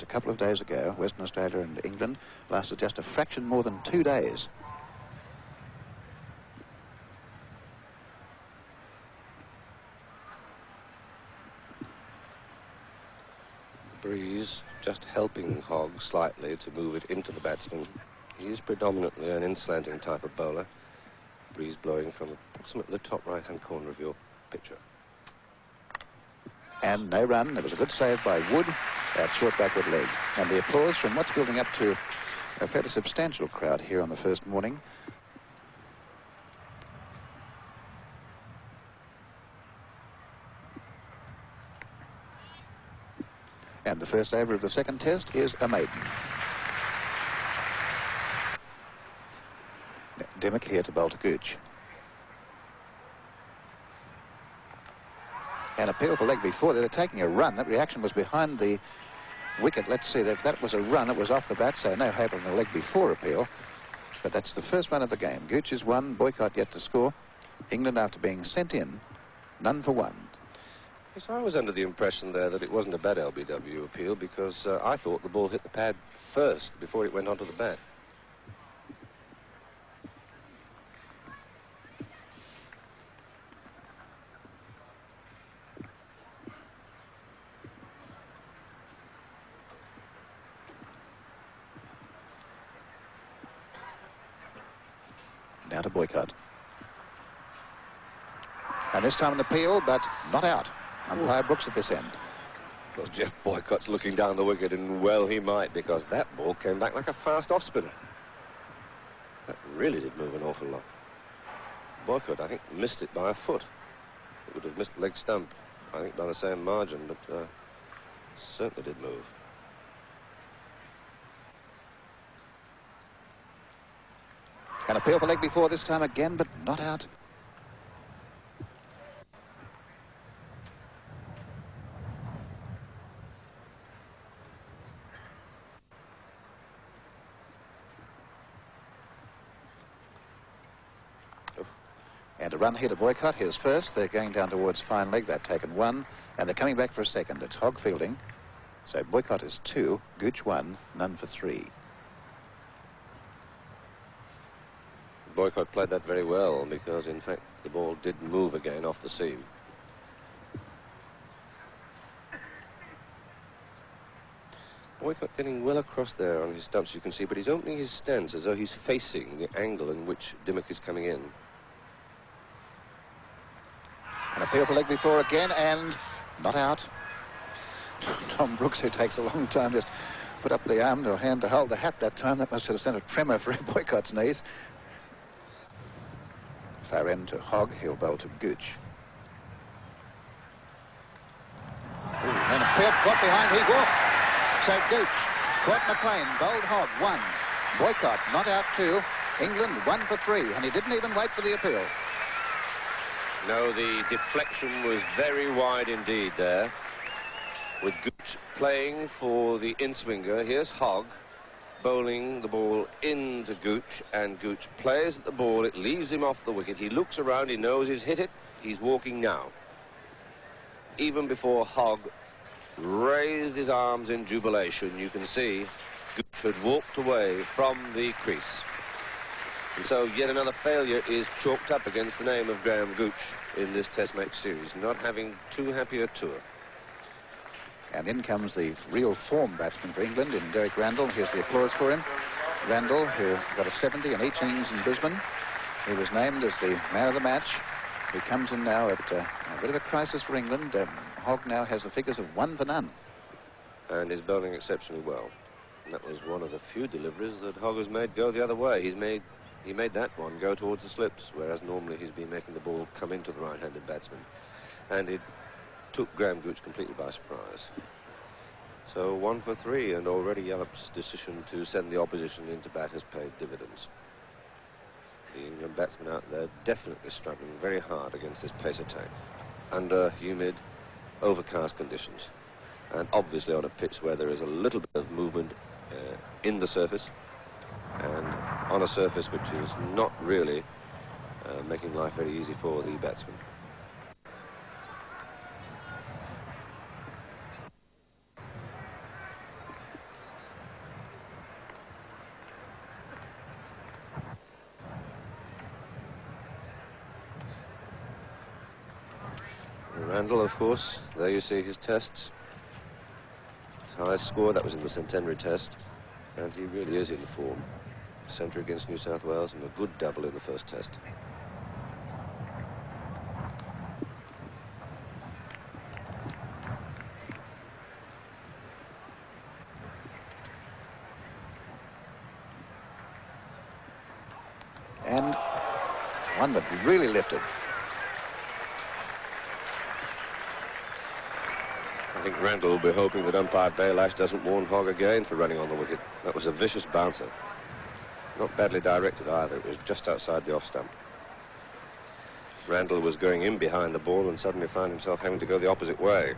just a couple of days ago, Western Australia and England, lasted just a fraction more than 2 days. Breeze just helping Hogg slightly to move it into the batsman. He is predominantly an in-slanting type of bowler. Breeze blowing from approximately the top right-hand corner of your picture. And no run. There was a good save by Wood at short backward leg. And the applause from what's building up to a fairly substantial crowd here on the first morning. And the first over of the second test is a maiden. Dimmock here to bowl to Gooch. An appeal for leg before. They're taking a run. That reaction was behind the wicket. Let's see. If that was a run, it was off the bat, so no hope of a leg before appeal. But that's the first run of the game. Gooch is one, Boycott yet to score. England, after being sent in, none for one. Yes, I was under the impression there that it wasn't a bad LBW appeal because I thought the ball hit the pad first before it went onto the bat. Now to Boycott. And this time an appeal, but not out. Umpire Brooks at this end. Well, Jeff Boycott's looking down the wicket, and well he might, because that ball came back like a fast off-spinner. That really did move an awful lot. Boycott, I think, missed it by a foot. It would have missed the leg stump, I think, by the same margin, but certainly did move. An appeal for leg before this time again, but not out. And a run here to Boycott. Here's first. They're going down towards fine leg. They've taken one, and they're coming back for a second. It's Hogg fielding. So Boycott is 2, Gooch 1, none for 3. Boycott played that very well because, in fact, the ball did move again off the seam. Boycott getting well across there on his stumps, you can see, but he's opening his stance as though he's facing the angle in which Dimmock is coming in. An appeal for leg before again, and not out. Tom Brooks, who takes a long time, just put up the arm or hand to hold the hat that time. That must have sent a tremor through Boycott's knees. Far end to Hogg. He'll bowl to Gooch. And a fair caught behind. He walked. So Gooch caught McLean, bowled Hogg 1. Boycott not out 2. England 1 for 3, and he didn't even wait for the appeal. No, the deflection was very wide indeed there, with Gooch playing for the in-swinger. Here's Hogg bowling the ball into Gooch, and Gooch plays at the ball. It leaves him off the wicket. He looks around. He knows he's hit it. He's walking now. Even before Hogg raised his arms in jubilation, you can see Gooch had walked away from the crease. And so yet another failure is chalked up against the name of Graham Gooch in this Test match series, not having too happy a tour. And in comes the real form batsman for England in Derek Randall. Here's the applause for him. Randall, who got a 70 in each innings in Brisbane. He was named as the man of the match. He comes in now at a bit of a crisis for England. Hogg now has the figures of 1 for none. And is bowling exceptionally well. And that was one of the few deliveries that Hogg has made go the other way. He made that one go towards the slips, whereas normally he's been making the ball come into the right-handed batsman. And it took Graham Gooch completely by surprise. So 1 for 3, and already Yallop's decision to send the opposition into bat has paid dividends. The England batsmen out there definitely struggling very hard against this pace attack under humid, overcast conditions, and obviously on a pitch where there is a little bit of movement in the surface, and on a surface which is not really making life very easy for the batsman. Randall, of course, there you see his tests. His highest score, that was in the Centenary Test. And he really is in form. Century against New South Wales and a good double in the first test. And one that really lifted. I think Randall will be hoping that umpire Baylash doesn't warn Hogg again for running on the wicket. That was a vicious bouncer. Not badly directed either. It was just outside the off stump. Randall was going in behind the ball and suddenly found himself having to go the opposite way.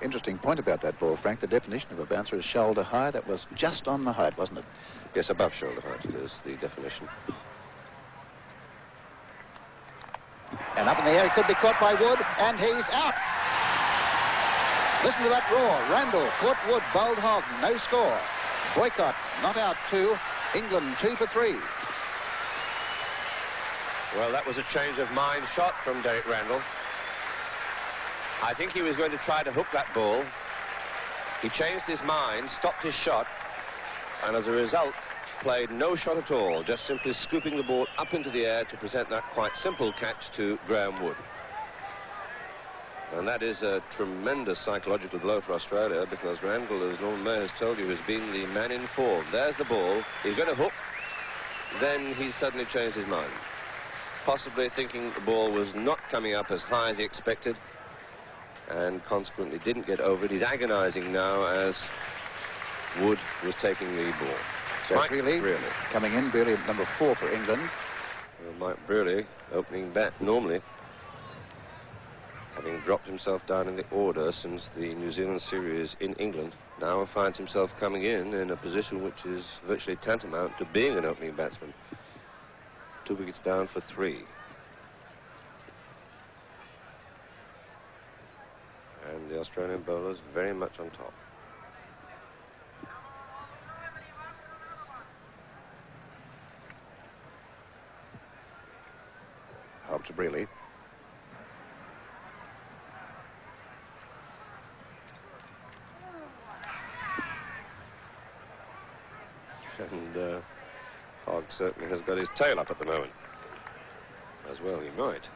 Interesting point about that ball, Frank. The definition of a bouncer is shoulder high. That was just on the height, wasn't it? Yes, above shoulder height is the definition. And up in the air, he could be caught by Wood, and he's out. Listen to that roar. Randall caught Wood, bowled Hogg, no score. Boycott not out 2. England 2 for 3. Well, that was a change of mind shot from Derek Randall. I think he was going to try to hook that ball. He changed his mind, stopped his shot, and as a result, played no shot at all, just simply scooping the ball up into the air to present that quite simple catch to Graham Wood. And that is a tremendous psychological blow for Australia, because Randall, as Norman May has told you, has been the man in form. There's the ball. He's going to hook. Then he's suddenly changed his mind, possibly thinking the ball was not coming up as high as he expected, and consequently didn't get over it. He's agonizing now as Wood was taking the ball. So Mike Brearley coming in, Brearley at number 4 for England. Well, Mike Brearley, opening bat normally, having dropped himself down in the order since the New Zealand series in England, now finds himself coming in a position which is virtually tantamount to being an opening batsman. 2 wickets down for 3. And the Australian bowlers very much on top. Hogg to Brearley. And Hogg certainly has got his tail up at the moment. As well he might.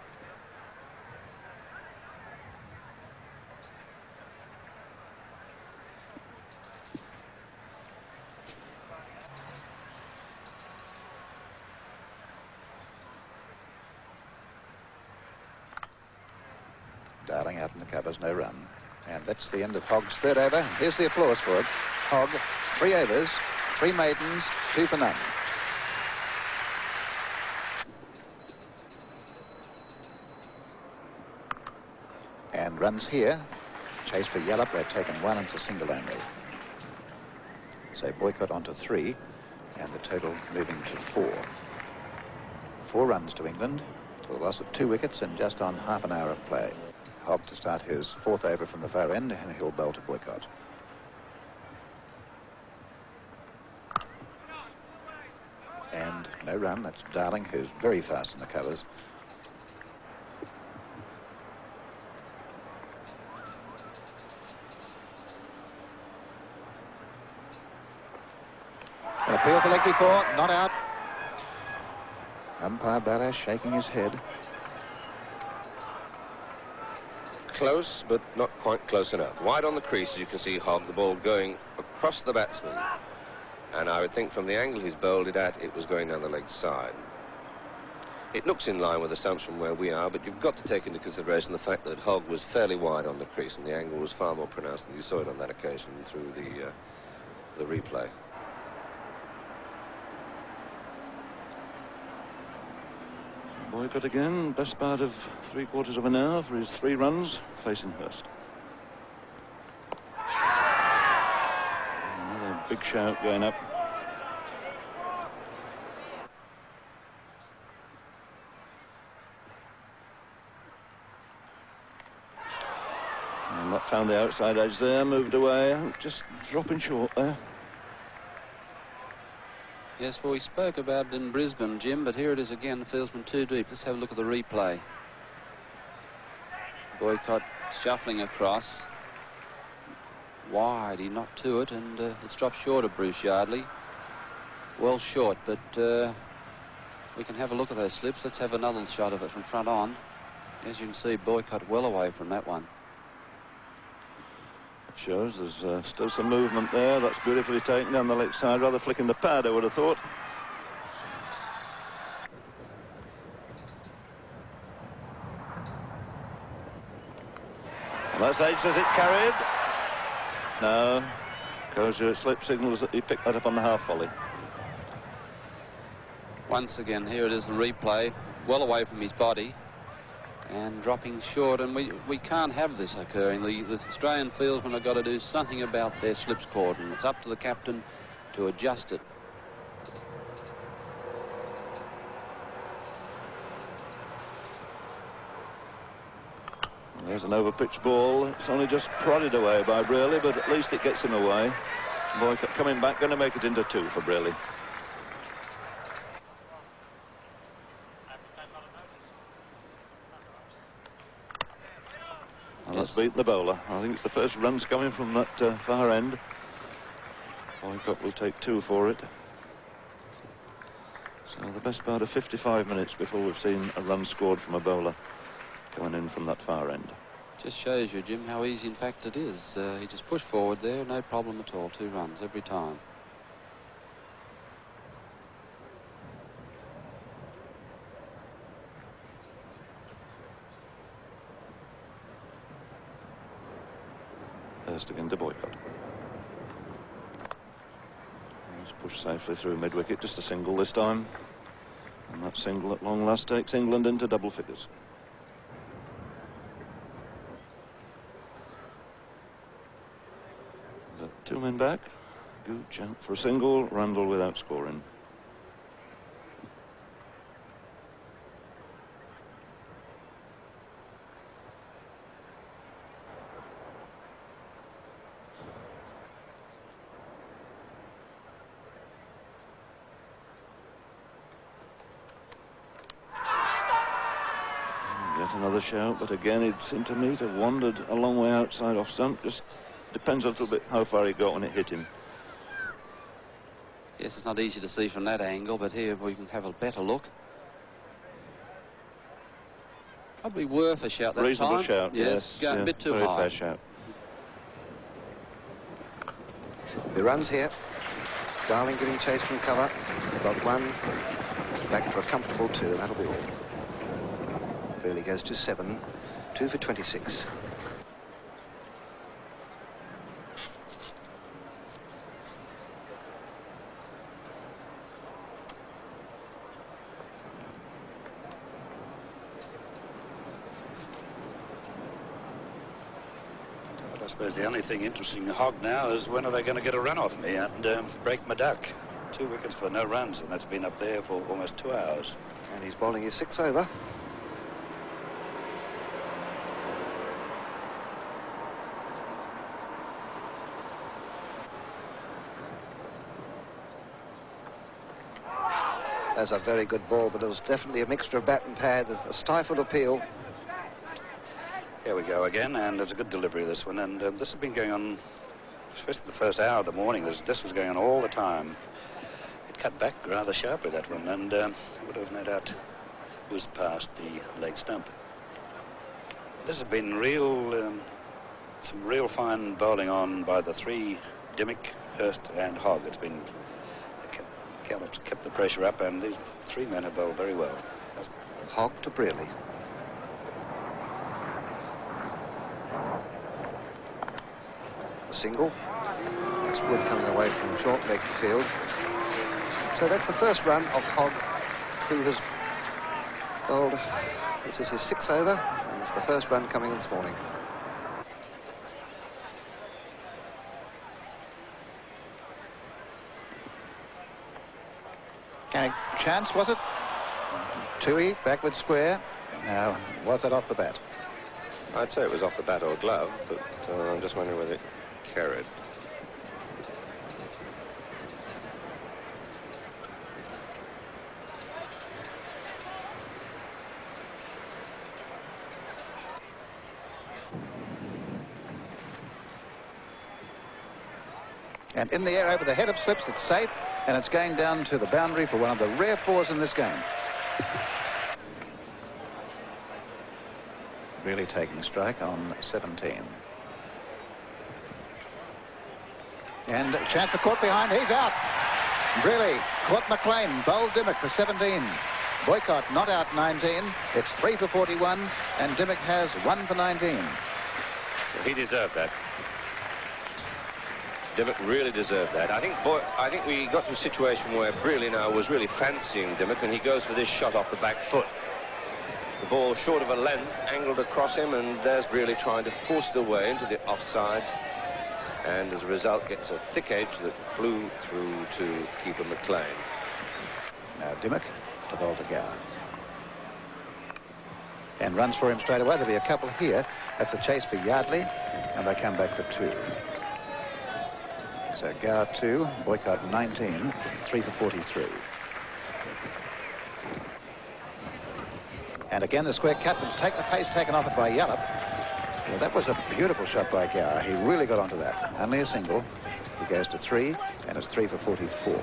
Darling out in the covers, no run. And that's the end of Hogg's 3rd over. Here's the applause for it. Hogg, 3 overs, 3 maidens, 2 for none. And runs here. Chase for Yallop. They've taken 1 into single only. So Boycott onto 3, and the total moving to 4. 4 runs to England, to the loss of 2 wickets in just on half an hour of play. Hogg to start his 4th over from the far end, and he'll bowl to Boycott. And no run. That's Darling, who's very fast in the covers. An appeal for leg before, not out. Umpire Baylash shaking his head. Close, but not quite close enough. Wide on the crease, as you can see Hogg, the ball going across the batsman. And I would think from the angle he's bowled it at, it was going down the leg side. It looks in line with the stumps from where we are, but you've got to take into consideration the fact that Hogg was fairly wide on the crease, and the angle was far more pronounced than you saw it on that occasion through the replay. Boycott again, best part of 3/4 of an hour for his 3 runs, facing Hurst. Another big shout going up. And not found the outside edge there, moved away, just dropping short there. Yes, well, we spoke about it in Brisbane, Jim, but here it is again, the fieldsman too deep. Let's have a look at the replay. Boycott shuffling across. Wide, he knocked to it, and it's dropped short of Bruce Yardley. Well short, but we can have a look at those slips. Let's have another shot of it from front on. As you can see, Boycott well away from that one. It shows there's still some movement there. That's beautifully taken down the leg side, rather flicking the pad, I would have thought. Well, that's H, says it carried. No, Kozier slip signals that he picked that up on the half volley. Once again, here it is, the replay, well away from his body and dropping short, and we can't have this occurring. The Australian fieldsmen have got to do something about their slips cord, and it's up to the captain to adjust it. There's an overpitched ball. It's only just prodded away by Brearley, but at least it gets him away. Boycott coming back, going to make it into 2 for Brearley. And that's beaten the bowler. I think it's the first runs coming from that far end. Boycott will take 2 for it. So the best part of 55 minutes before we've seen a run scored from a bowler coming in from that far end. Just shows you, Jim, how easy in fact it is. He just pushed forward there, no problem at all. 2 runs every time. First again to Boycott. He's pushed safely through mid-wicket, just a single this time. And that single at long last takes England into double figures. The 2 men back. Gooch out for a single, Randall without scoring. Another shout, but again it seemed to me to have wandered a long way outside off stump. Just depends a little bit how far he got when it hit him. Yes, it's not easy to see from that angle, but here we can have a better look. Probably worth a shout that time. Reasonable shout, yes. Going a bit too very high. Fair shout. The runs here. Darling getting chased from cover. Got 1. Back for a comfortable 2. That'll be all. Really goes to 7, 2 for 26. Well, I suppose the only thing interesting Hogg now is when are they going to get a run off me and break my duck. 2 wickets for no runs, and that's been up there for almost 2 hours. And he's bowling his 6 over. That's a very good ball, but it was definitely a mixture of bat and pad, a stifled appeal. Here we go again, and it's a good delivery, this one, and this has been going on, especially the first hour of the morning. This was going on all the time. It cut back rather sharply, that one, and would have no doubt whizzed past the leg stump. This has been some real fine bowling on by the 3, Dimmick, Hurst and Hogg. It's been kept the pressure up, and these 3 men have bowled very well. Hogg to Brearley. A single. That's Wood coming away from short leg to field. So that's the first run of Hogg, who has bowled. This is his 6 over, and it's the first run coming this morning. Chance, was it? Toohey, backward square. Now, was that off the bat? I'd say it was off the bat or glove, but I'm just wondering whether it carried. And in the air over the head of slips, it's safe, and it's going down to the boundary for one of the rare fours in this game. Really taking strike on 17. And a chance for Court behind. He's out. Really, Court McLean bowled Dimmock for 17. Boycott not out 19. It's 3 for 41, and Dimmock has 1 for 19. He deserved that. Dimmock really deserved that. I think we got to a situation where Brearley now was really fancying Dimmock, and he goes for this shot off the back foot. The ball short of a length, angled across him, and there's Brearley trying to force it away into the offside, and as a result gets a thick edge that flew through to keeper McLean. Now Dimmock to bowl to Gower. And runs for him straight away. There'll be a couple here. That's a chase for Yardley, and they come back for 2. So Gower 2, Boycott 19, 3 for 43. And again the square cut was take the pace taken off it by Yallop. Well, that was a beautiful shot by Gower. He really got onto that. Only a single. He goes to 3, and it's 3 for 44.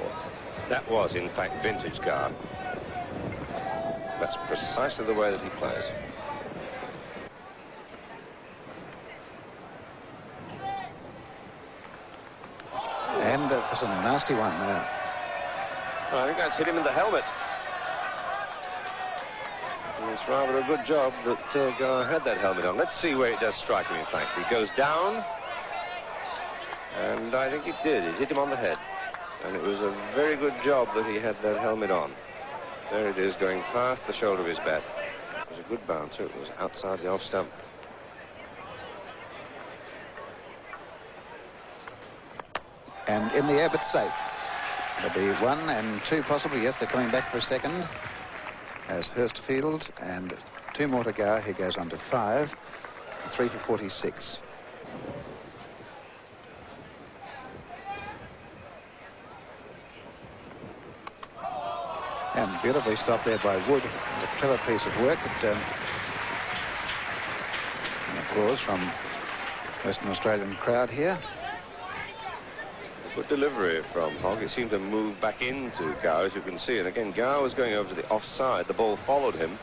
That was in fact vintage Gower. That's precisely the way that he plays. And there's a nasty one now. Well, I think that's hit him in the helmet. And it's rather a good job that Gower had that helmet on. Let's see where it does strike him, in fact. He goes down, and I think it did. It hit him on the head. And it was a very good job that he had that helmet on. There it is, going past the shoulder of his bat. It was a good bouncer. It was outside the off stump. And in the air, but safe. There'll be 1 and 2 possibly. Yes, they're coming back for a second. As Hurstfield, and 2 more to go. He goes on to 5. 3 for 46. And beautifully stopped there by Wood. A clever piece of work. But, an applause from Western Australian crowd here. Good delivery from Hogg. It seemed to move back into Gower, as you can see. And again, Gower was going over to the offside. The ball followed him.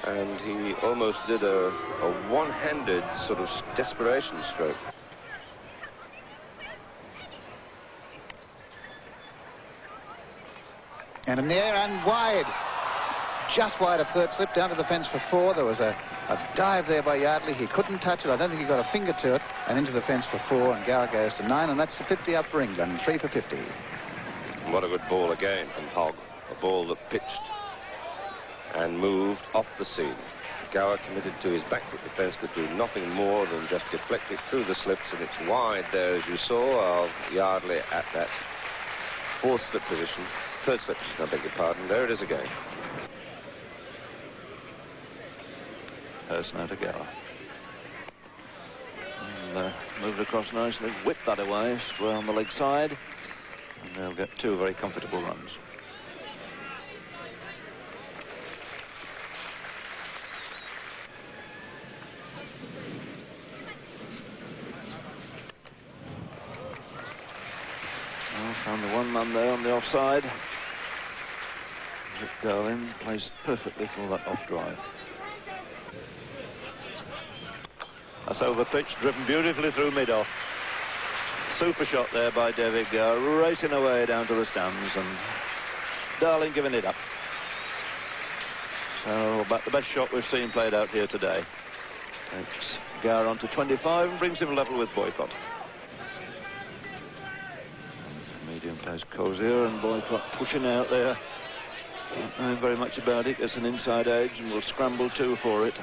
And he almost did a one-handed sort of desperation stroke. And in the air and wide. Just wide of third slip, down to the fence for 4. There was a dive there by Yardley. He couldn't touch it. I don't think he got a finger to it. And into the fence for 4, and Gower goes to 9, and that's the 50 up for England. 3 for 50. What a good ball again from Hogg. A ball that pitched and moved off the seam. Gower, committed to his back foot defence, could do nothing more than just deflect it through the slips, and it's wide there, as you saw, of Yardley at that 4th slip position. 3rd slip position, I beg your pardon. There it is again. Hurst now to Gower. And moved across nicely, whipped that away, square on the leg side, and they'll get 2 very comfortable runs. Well, found the 1 man there on the offside. Rick Darling placed perfectly for that off drive. That's over pitch, driven beautifully through mid-off. Super shot there by David Gower, racing away down to the stands, and Darling giving it up. So about the best shot we've seen played out here today. Takes Gower on to 25 and brings him level with Boycott. And the medium plays Cozier, and Boycott pushing out there. Not knowing very much about it. Gets an inside edge and will scramble 2 for it.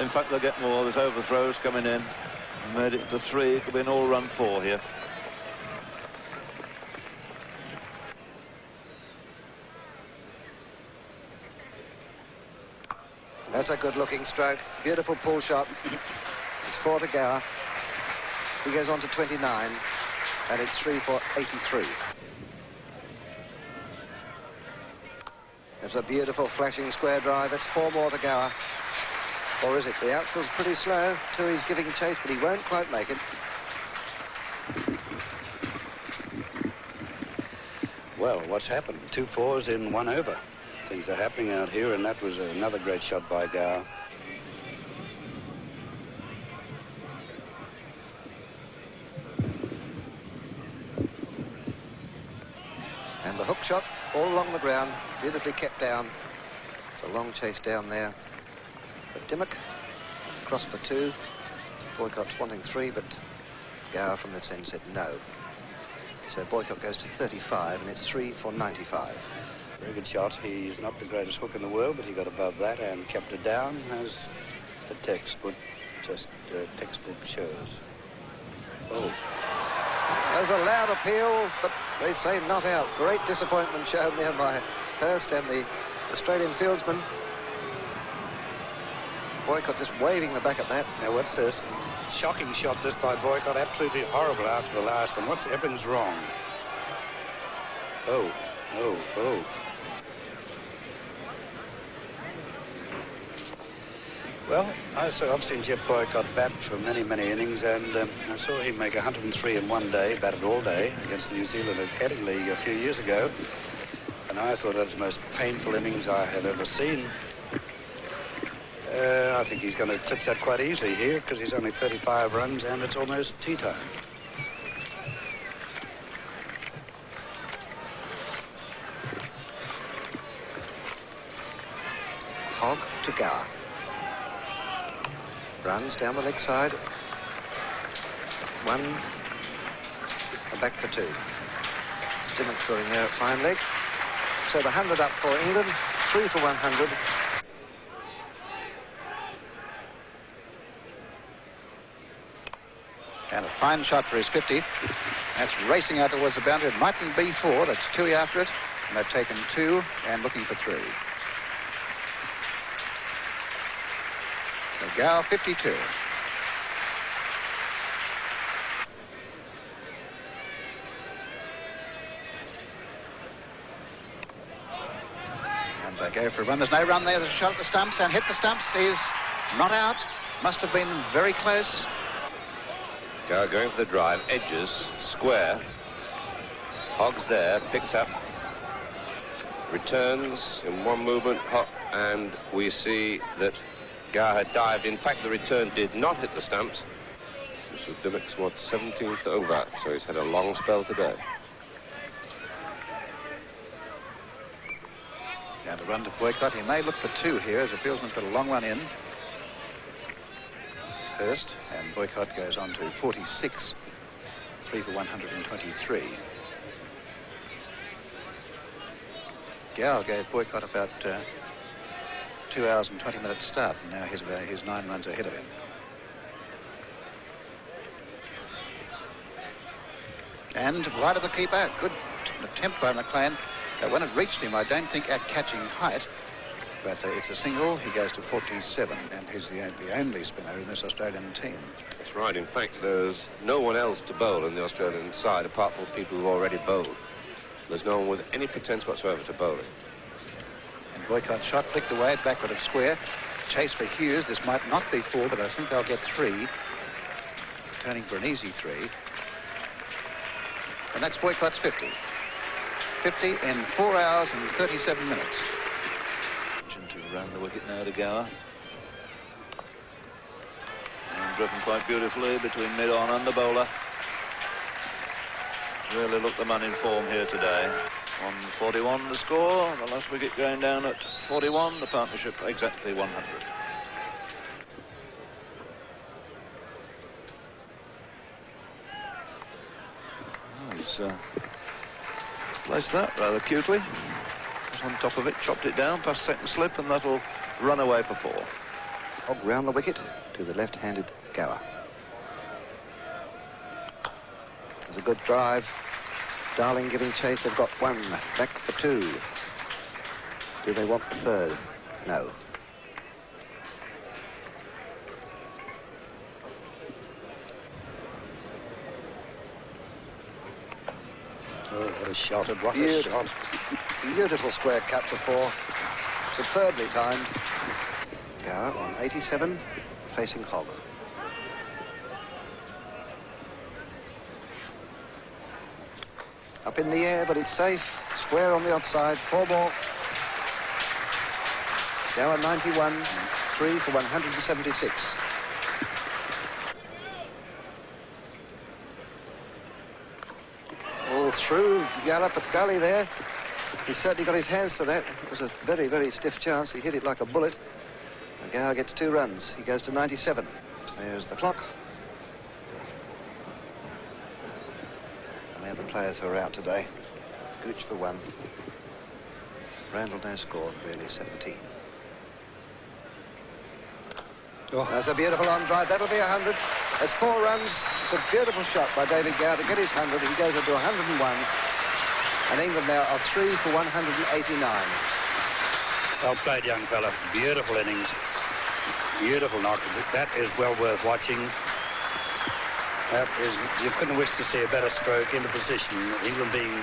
In fact, they'll get more. There's overthrows coming in. Made it to 3. It could be an all-run 4 here. That's a good-looking stroke. Beautiful pull shot. It's 4 to Gower. He goes on to 29, and it's 3 for 83. There's a beautiful flashing square drive. It's 4 more to Gower. Or is it? The outfield's pretty slow, so he's giving chase, but he won't quite make it. Well, what's happened? 2 fours in 1 over. Things are happening out here, and that was another great shot by Gower. And the hook shot all along the ground, beautifully kept down. It's a long chase down there. But Dimmock across for 2. Boycott's wanting 3, but Gower from this end said no. So Boycott goes to 35, and it's 3 for 95. Very good shot. He's not the greatest hook in the world, but he got above that and kept it down, as the textbook shows. Oh. There's a loud appeal, but they say not out. Great disappointment shown there by Hurst and the Australian fieldsman. Boycott just waving the back at that. Now, what's this? Shocking shot, this by Boycott. Absolutely horrible after the last one. Everything's wrong. Oh, oh, oh. Well, I've seen Jeff Boycott bat for many, many innings, and I saw him make 103 in 1 day, batted all day against New Zealand at Headingley a few years ago. And I thought that was the most painful innings I have ever seen. I think he's going to eclipse that quite easily here, because he's only 35 runs and it's almost tea time. Hogg to Gower. Runs down the leg side. 1. And back for 2. Dimmock throwing there at fine leg. So the 100 up for England. 3 for 100. And a fine shot for his 50. That's racing out towards the boundary. It mightn't be 4. That's 2 after it. And they've taken 2 and looking for 3. So Gower 52. And they go for a run. There's no run there. There's a shot at the stumps and hit the stumps. Is not out. Must have been very close. Gower going for the drive, edges, square. Hogg's there, picks up, returns in 1 movement, and we see that Gower had dived. In fact, the return did not hit the stumps. This was Dimmock's, 17th over, so he's had a long spell today. And a run to Boycott. He may look for 2 here, as the fieldsman's got a long run in. Hurst, and Boycott goes on to 46. 3 for 123. Gower gave Boycott about 2 hours and 20 minutes start, and now he's 9 runs ahead of him. And right of the keeper, good attempt by McLean. When it reached him, I don't think at catching height, but it's a single. He goes to 47, and he's the only spinner in this Australian team. That's right. In fact, there's no one else to bowl in the Australian side apart from people who've already bowled. There's no one with any pretence whatsoever to bowling. And Boycott shot flicked away, backward of square. Chase for Hughes. This might not be 4, but I think they'll get 3. Turning for an easy 3. And that's Boycott's 50. 50 in 4 hours and 37 minutes. To round the wicket now to Gower. And driven quite beautifully between mid-on and the bowler. Really looked the man in form here today. 141 the score. The last wicket going down at 41. The partnership exactly 100. Oh, he's placed that rather cutely. On top of it, chopped it down past second slip, and that'll run away for 4. Hogg round the wicket to the left-handed Gower. There's a good drive. Darling giving chase. They've got 1. Back for 2. Do they want the 3rd? No. Oh, what a shot. What a shot. Beautiful square cut for 4. Superbly timed. Gower on 87, facing Hogg. Up in the air, but it's safe. Square on the offside. 4 ball. Gower 91, 3 for 176. All through, Gallop at gully there. He certainly got his hands to that. It was a very, very stiff chance. He hit it like a bullet. And Gower gets 2 runs. He goes to 97. There's the clock. And they're the players who are out today. Gooch for 1. Randall no score, really 17. Oh. That's a beautiful on drive. That'll be 100. That's 4 runs. It's a beautiful shot by David Gower to get his 100. He goes into 101. And England now are 3 for 189. Well played, young fella. Beautiful innings. Beautiful knock. That is well worth watching. That is, you couldn't wish to see a better stroke into position. England being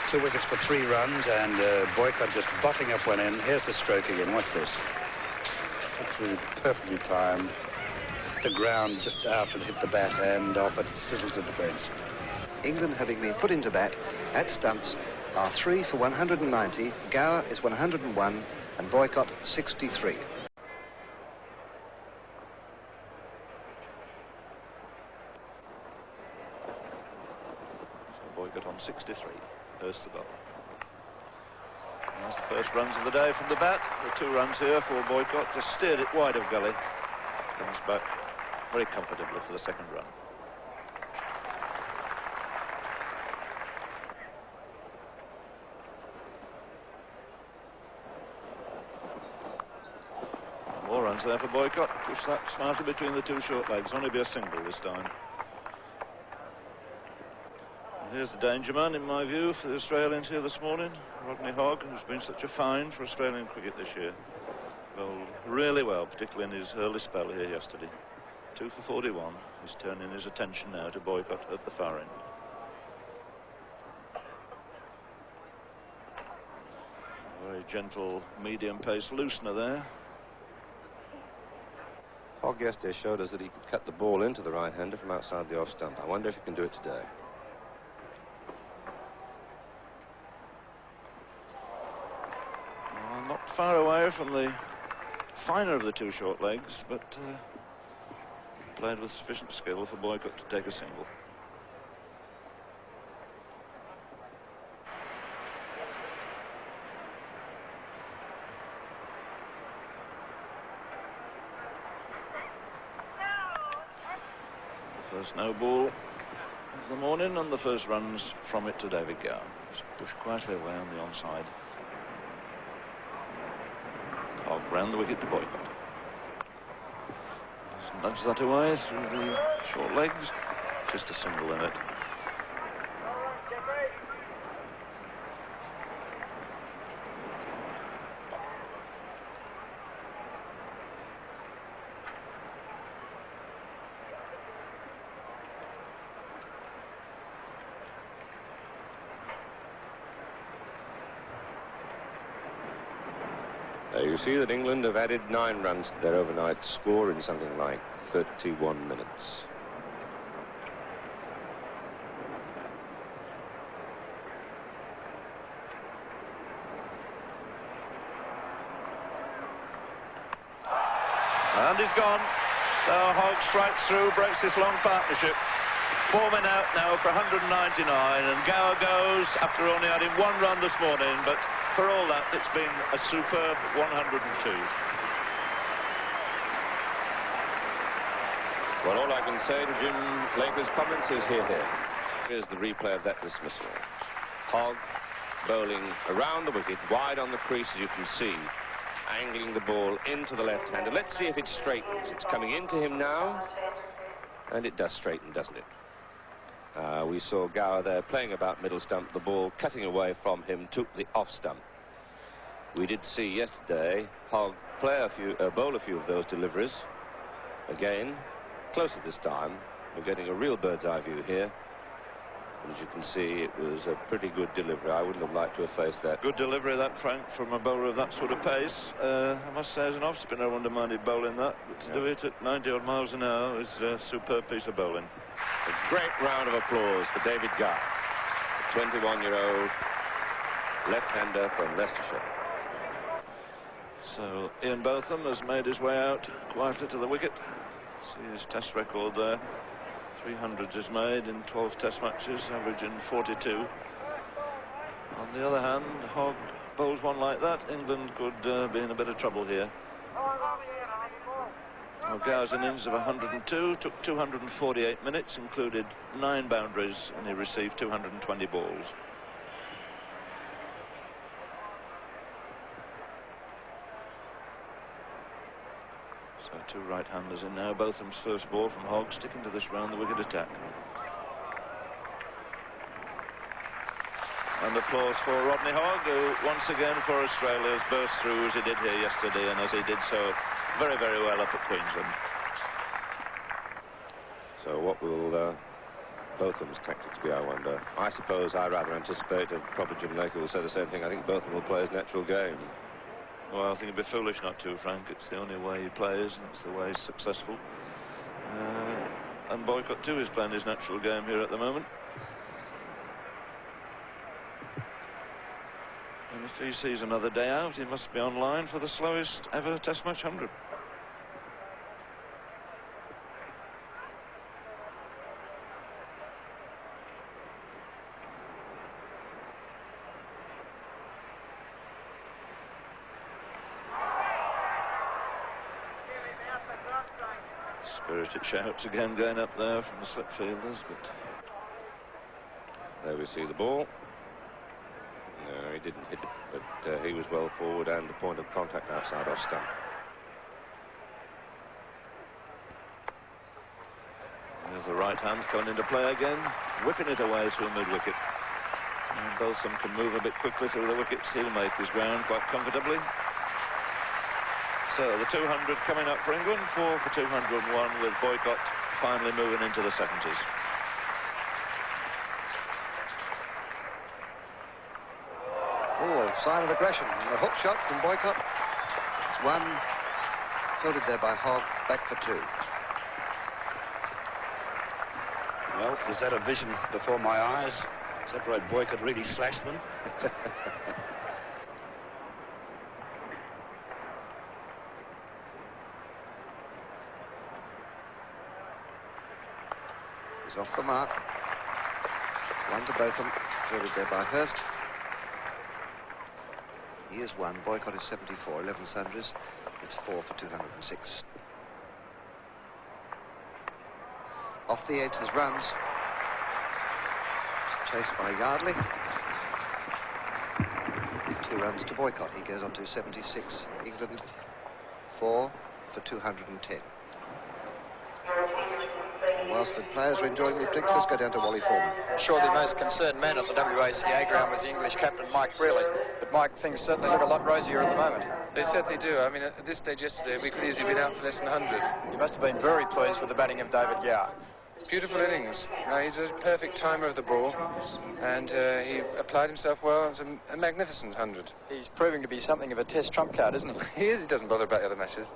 2 wickets for 3 runs and Boycott just botting up one end. Here's the stroke again. Watch this. Absolutely perfectly timed. Hit the ground just after it hit the bat and off it sizzled to the fence. England, having been put into bat at stumps, are 3 for 190. Gower is 101 and Boycott 63. So Boycott on 63. There's the ball. There's the first runs of the day from the bat. The 2 runs here for Boycott. Just steered it wide of gully. Comes back very comfortably for the second run. More runs there for Boycott. Push that smartly between the 2 short legs. Only be a single this time. And here's the danger man, in my view, for the Australians here this morning. Rodney Hogg, who's been such a find for Australian cricket this year. Bowled really well, particularly in his early spell here yesterday. 2 for 41. He's turning his attention now to Boycott at the far end. Very gentle, medium-pace loosener there. Hogg yesterday showed us that he could cut the ball into the right-hander from outside the off stump. I wonder if he can do it today. Not far away from the finer of the 2 short legs, but played with sufficient skill for Boycott to take a single. The first no ball of the morning, and the first runs from it to David Gower. It's pushed quietly away on the onside. Hogg round the wicket to Boycott. Just nudge that away through the short legs. Just a single in it. You see that England have added 9 runs to their overnight score in something like 31 minutes. And he's gone. Now Hogg strikes through, breaks this long partnership. 4 men out now for 199, and Gower goes after only adding 1 run this morning, but for all that, it's been a superb 102. Well, all I can say to Jim Laker's comments is here. Here's the replay of that dismissal. Hogg bowling around the wicket, wide on the crease, as you can see, angling the ball into the left-hander. Let's see if it straightens. It's coming into him now, and it does straighten, doesn't it? We saw Gower there playing about middle stump, the ball cutting away from him to the off stump. We did see yesterday Hogg bowl a few of those deliveries. Again, closer this time. We're getting a real bird's eye view here. As you can see, it was a pretty good delivery. I wouldn't have liked to have faced that. Good delivery, that, Frank, from a bowler of that sort of pace. I must say, as an off-spinner, I wouldn't have minded bowling that. But to do it at 90-odd miles an hour is a superb piece of bowling. A great round of applause for David Gower. 21-year-old left-hander from Leicestershire. So Ian Botham has made his way out quietly to the wicket. See his test record there. 300 is made in 12 test matches, averaging 42. On the other hand, Hogg bowls one like that, England could be in a bit of trouble here. Gow's innings of 102 took 248 minutes, included 9 boundaries, and he received 220 balls. So 2 right-handers in now. Botham's first ball from Hogg, sticking to this round the wicket attack. And applause for Rodney Hogg, who once again for Australia has burst through as he did here yesterday, and as he did so very, very well up at Queensland. So what will Botham's tactics be, I wonder? I suppose I rather anticipate that probably Jim Laker will say the same thing. I think Botham will play his natural game. Well, I think it'd be foolish not to, Frank. It's the only way he plays, and it's the way he's successful. And Boycott too is playing his natural game here at the moment. And if he sees another day out, he must be online for the slowest ever Test match 100. Spirited shouts again going up there from the slip fielders, but there we see the ball. No, he didn't hit it, but he was well forward and the point of contact outside off stump. There's the right hand coming into play again, whipping it away through mid-wicket. And Botham can move a bit quickly through the wickets. He'll make his ground quite comfortably. So the 200 coming up for England, 4 for 201, with Boycott finally moving into the 70s. Oh, sign of aggression. A hook shot from Boycott. It's 1, fielded there by Hogg, back for 2. Well, was that a vision before my eyes? Is that right, Boycott really slashed one? He's off the mark. 1 to Botham, fielded there by Hurst. He is 1. Boycott is 74, 11 sundries. It's 4 for 206. Off the edge, there's runs. Chased by Yardley. And 2 runs to Boycott. He goes on to 76. England 4 for 210. Whilst the players are enjoying the drink, let's go down to Wally Foreman. Sure, the most concerned man at the WACA ground was the English captain, Mike Brearley. But, Mike, things certainly look a lot rosier at the moment. They certainly do. I mean, at this stage yesterday, we could easily have been out for less than 100. You must have been very pleased with the batting of David Gower. Beautiful innings. He's a perfect timer of the ball, and he applied himself well. It's a magnificent 100. He's proving to be something of a test trump card, isn't he? He is. He doesn't bother about the other matches.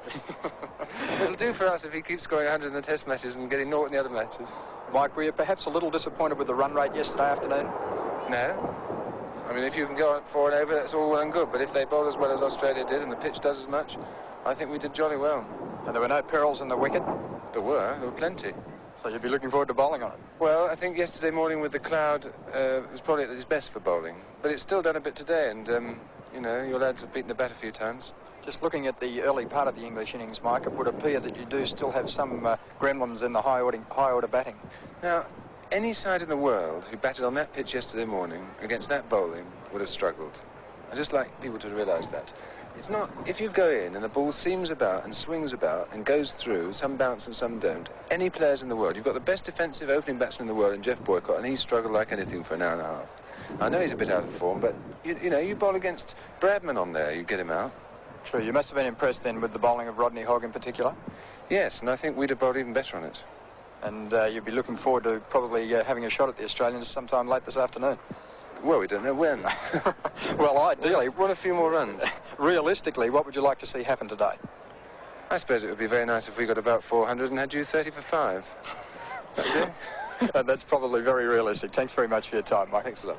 It'll do for us if he keeps scoring 100 in the test matches and getting 0 in the other matches. Mike, were you perhaps a little disappointed with the run rate yesterday afternoon? No. I mean, if you can go 4 and over, that's all well and good. But if they bowl as well as Australia did and the pitch does as much, I think we did jolly well. And there were no perils in the wicket? There were plenty. So you'd be looking forward to bowling on it? Well, I think yesterday morning with the cloud was probably at its best for bowling. But it's still done a bit today, and, you know, your lads have beaten the bat a few times. Just looking at the early part of the English innings, Mike, it would appear that you do still have some gremlins in the high order batting. Now, any side in the world who batted on that pitch yesterday morning against that bowling would have struggled. I'd just like people to realise that. It's not, if you go in and the ball seams about and swings about and goes through, some bounce and some don't, any players in the world, you've got the best defensive opening batsman in the world in Jeff Boycott, and he struggled like anything for an hour and a half. I know he's a bit out of form, but, you know, you bowl against Bradman on there, you get him out. True, you must have been impressed then with the bowling of Rodney Hogg in particular? Yes, and I think we'd have bowled even better on it. And you'd be looking forward to probably having a shot at the Australians sometime late this afternoon? Well, we don't know when. Well, ideally... Want a few more runs. Realistically, what would you like to see happen today? I suppose it would be very nice if we got about 400 and had you 30 for 5. That'd do. And that's probably very realistic. Thanks very much for your time, Mike. Thanks a lot.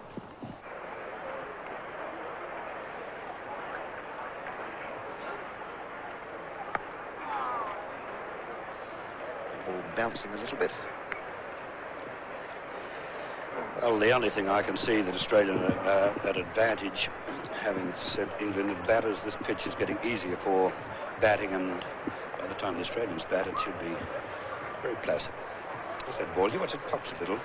The ball bouncing a little bit. Well, the only thing I can see that Australia at advantage, having said England and batters, this pitch is getting easier for batting, and by the time the Australians bat, it should be very placid. There's that ball. You watch it pops a little.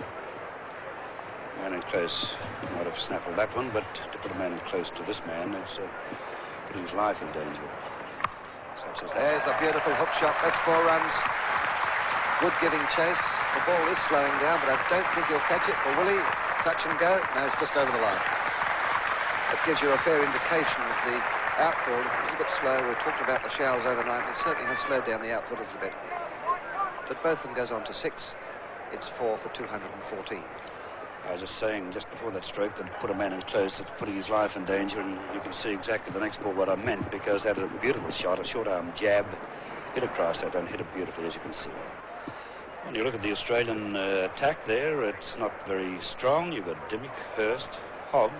Man in close might have snaffled that one, but to put a man in close to this man, it's putting his life in danger. Such as that. There's a beautiful hook shot. That's 4 runs. Good giving chase. The ball is slowing down, but I don't think he'll catch it. Or will he? Touch and go? No, it's just over the line. That gives you a fair indication of the outfield. A little bit slow. We talked about the showers overnight. It certainly has slowed down the outfield a little bit. But Botham goes on to 6. It's 4 for 214. I was just saying just before that stroke that put a man in close, it's putting his life in danger, and you can see exactly the next ball what I meant, because that is a beautiful shot, a short arm jab, hit across that and hit it beautifully, as you can see. When you look at the Australian attack there, it's not very strong. You've got Dimmick, Hurst, Hogg,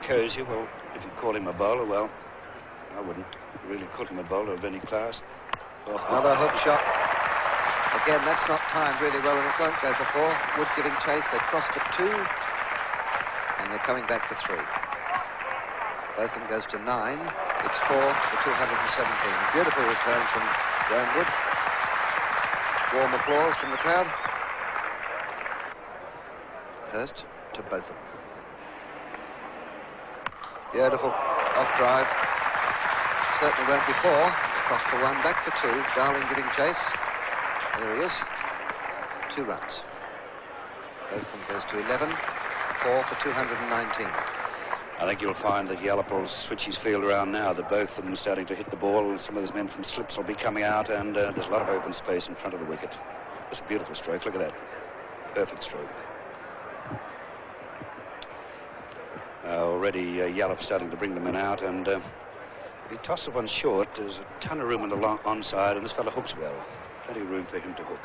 Cozy. Well, if you call him a bowler, well, I wouldn't really call him a bowler of any class. Well, another hook shot. Again, that's not timed really well, and it won't go for 4. Wood giving chase. They cross for 2, and they're coming back for 3. Botham goes to 9. It's 4 for 217. Beautiful return from Graham Wood. Warm applause from the crowd. Hurst to Botham. Beautiful off drive. Certainly won't be 4. Cross for 1, back for 2. Darling giving chase. There he is. 2 runs. Botham goes to 11. 4 for 219. I think you'll find that Yallop will switch his field around now, that both of them are starting to hit the ball. Some of those men from slips will be coming out, and there's a lot of open space in front of the wicket. It's a beautiful stroke. Look at that. Perfect stroke. Already Yallop starting to bring the men out, and if he tosses one short, there's a ton of room on the onside, and this fella hooks well. Plenty of room for him to hook.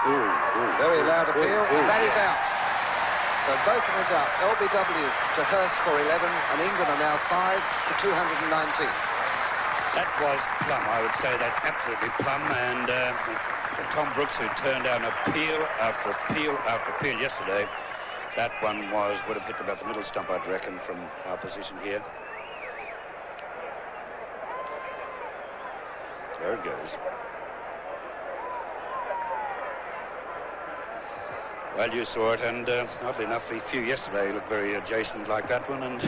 Very loud appeal. That is out. So Botham is out. LBW to Hurst for 11, and England are now 5 for 219. That was plumb. I would say that's absolutely plumb. And for Tom Brooks, who turned down appeal after appeal after appeal yesterday, that one would have hit about the middle stump, I'd reckon, from our position here. There it goes. Well, you saw it, and oddly enough, a few yesterday looked very adjacent like that one, and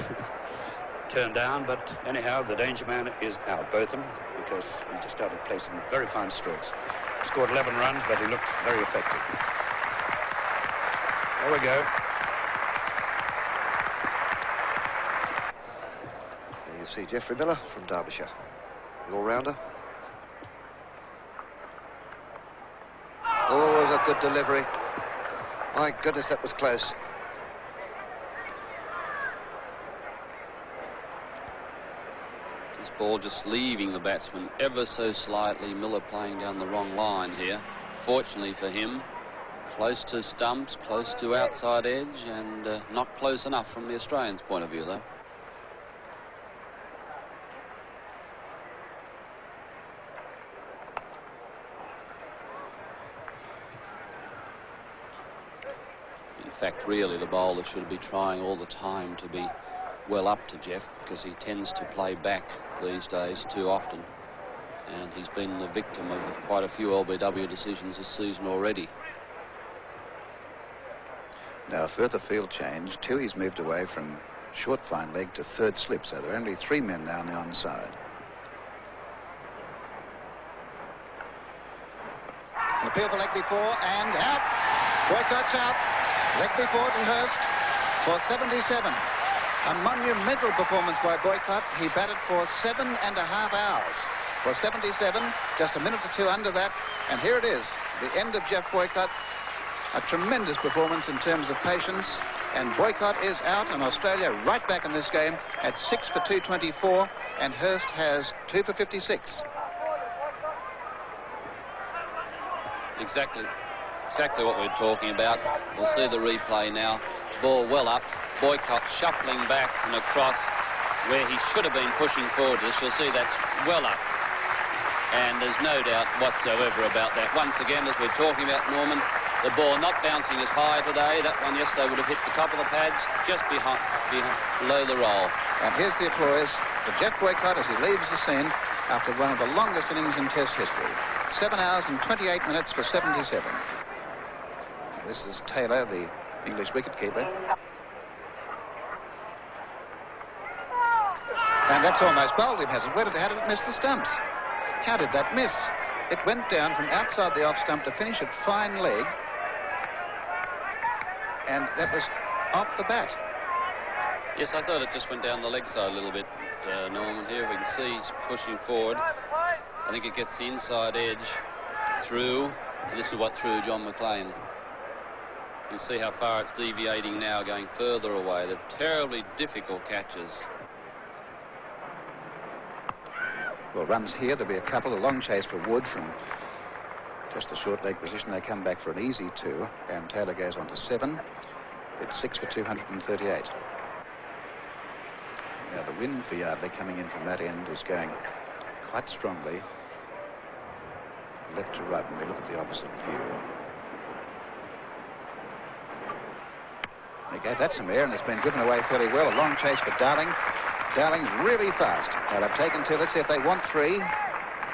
turned down. But anyhow, the danger man is out, Botham, because he just started to play some very fine strokes. Scored 11 runs, but he looked very effective. There we go. Here you see Geoffrey Miller from Derbyshire, the all-rounder. Oh, it was a good delivery. My goodness, that was close. This ball just leaving the batsman ever so slightly. Miller playing down the wrong line here. Fortunately for him, close to stumps, close to outside edge, and not close enough from the Australians' point of view, though. In fact, really, the bowler should be trying all the time to be well up to Jeff, because he tends to play back these days too often. And he's been the victim of quite a few LBW decisions this season already. Now, further field change. Tui's moved away from short fine leg to third slip, so there are only 3 men now on the onside. An appeal for leg before, and out. Boycott's out. Leg before to Hurst for 77. A monumental performance by Boycott. He batted for 7.5 hours for 77, just a minute or 2 under that. And here it is, the end of Jeff Boycott. A tremendous performance in terms of patience. And Boycott is out, and Australia right back in this game at 6 for 224, and Hurst has 2 for 56. exactly what we're talking about. We'll see the replay now. Ball well up. Boycott shuffling back and across where he should have been pushing forward. As you'll see, that's well up. And there's no doubt whatsoever about that. Once again, as we're talking about, Norman, the ball not bouncing as high today. That one yesterday would have hit the top of the pads, just below the roll. And here's the applause for Geoff Boycott as he leaves the scene after one of the longest innings in Test history. 7 hours and 28 minutes for 77. Now, this is Taylor, the English wicketkeeper. And that's almost bowled him, hasn't it? How did it miss the stumps? How did that miss? It went down from outside the off stump to finish at fine leg. And that was off the bat. Yes, I thought it just went down the leg side a little bit, Norman. Here we can see he's pushing forward. I think it gets the inside edge through. And this is what threw John McLean. You can see how far it's deviating now, going further away. They're terribly difficult catches. Well, runs here. There'll be a couple. A long chase for Wood from just the short leg position. They come back for an easy 2, and Taylor goes on to 7. It's 6 for 238. Now the wind for Yardley coming in from that end is going quite strongly left to right when we look at the opposite view. There you go. That's some air, and it's been driven away fairly well. A long chase for Darling. Darling's really fast. Now they've taken 2. Let's see if they want 3.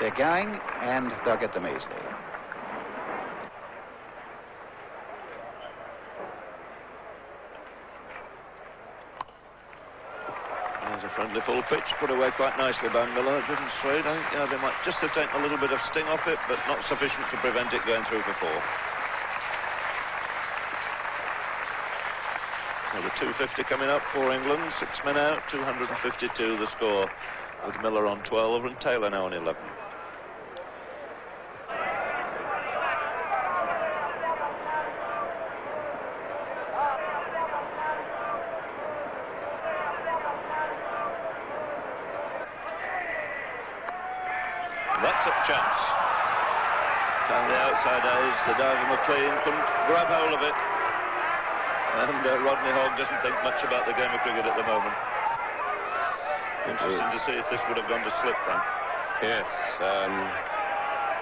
They're going, and they'll get them easily. There's a friendly full pitch, put away quite nicely by Miller. Driven straight. I think they might just have taken a little bit of sting off it, but not sufficient to prevent it going through for 4. So the 250 coming up for England. 6 men out, 252 the score, with Miller on 12 and Taylor now on 11. That's a chance. Down the outside edge, the diver McLean couldn't grab hold of it. And Rodney Hogg doesn't think much about the game of cricket at the moment. Interesting to see if this would have gone to slip then. Yes,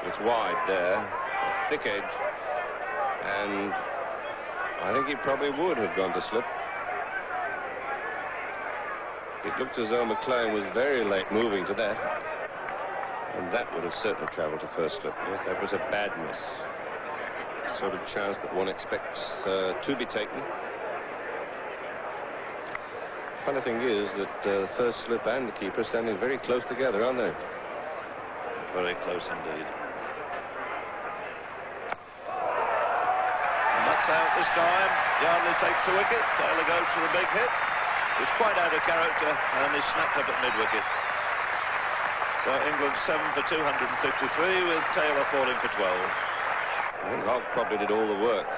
it's wide there, a thick edge, and I think he probably would have gone to slip. It looked as though McLean was very late moving to that, and that would have certainly travelled to first slip. Yes, that was a bad miss. The sort of chance that one expects to be taken. Funny thing is that the first slip and the keeper are standing very close together, aren't they? Very close indeed. And that's out this time. Yardley takes the wicket. Taylor goes for the big hit. He's quite out of character, and he's snapped up at mid-wicket. So England 7 for 253, with Taylor falling for 12. I think Hogg probably did all the work,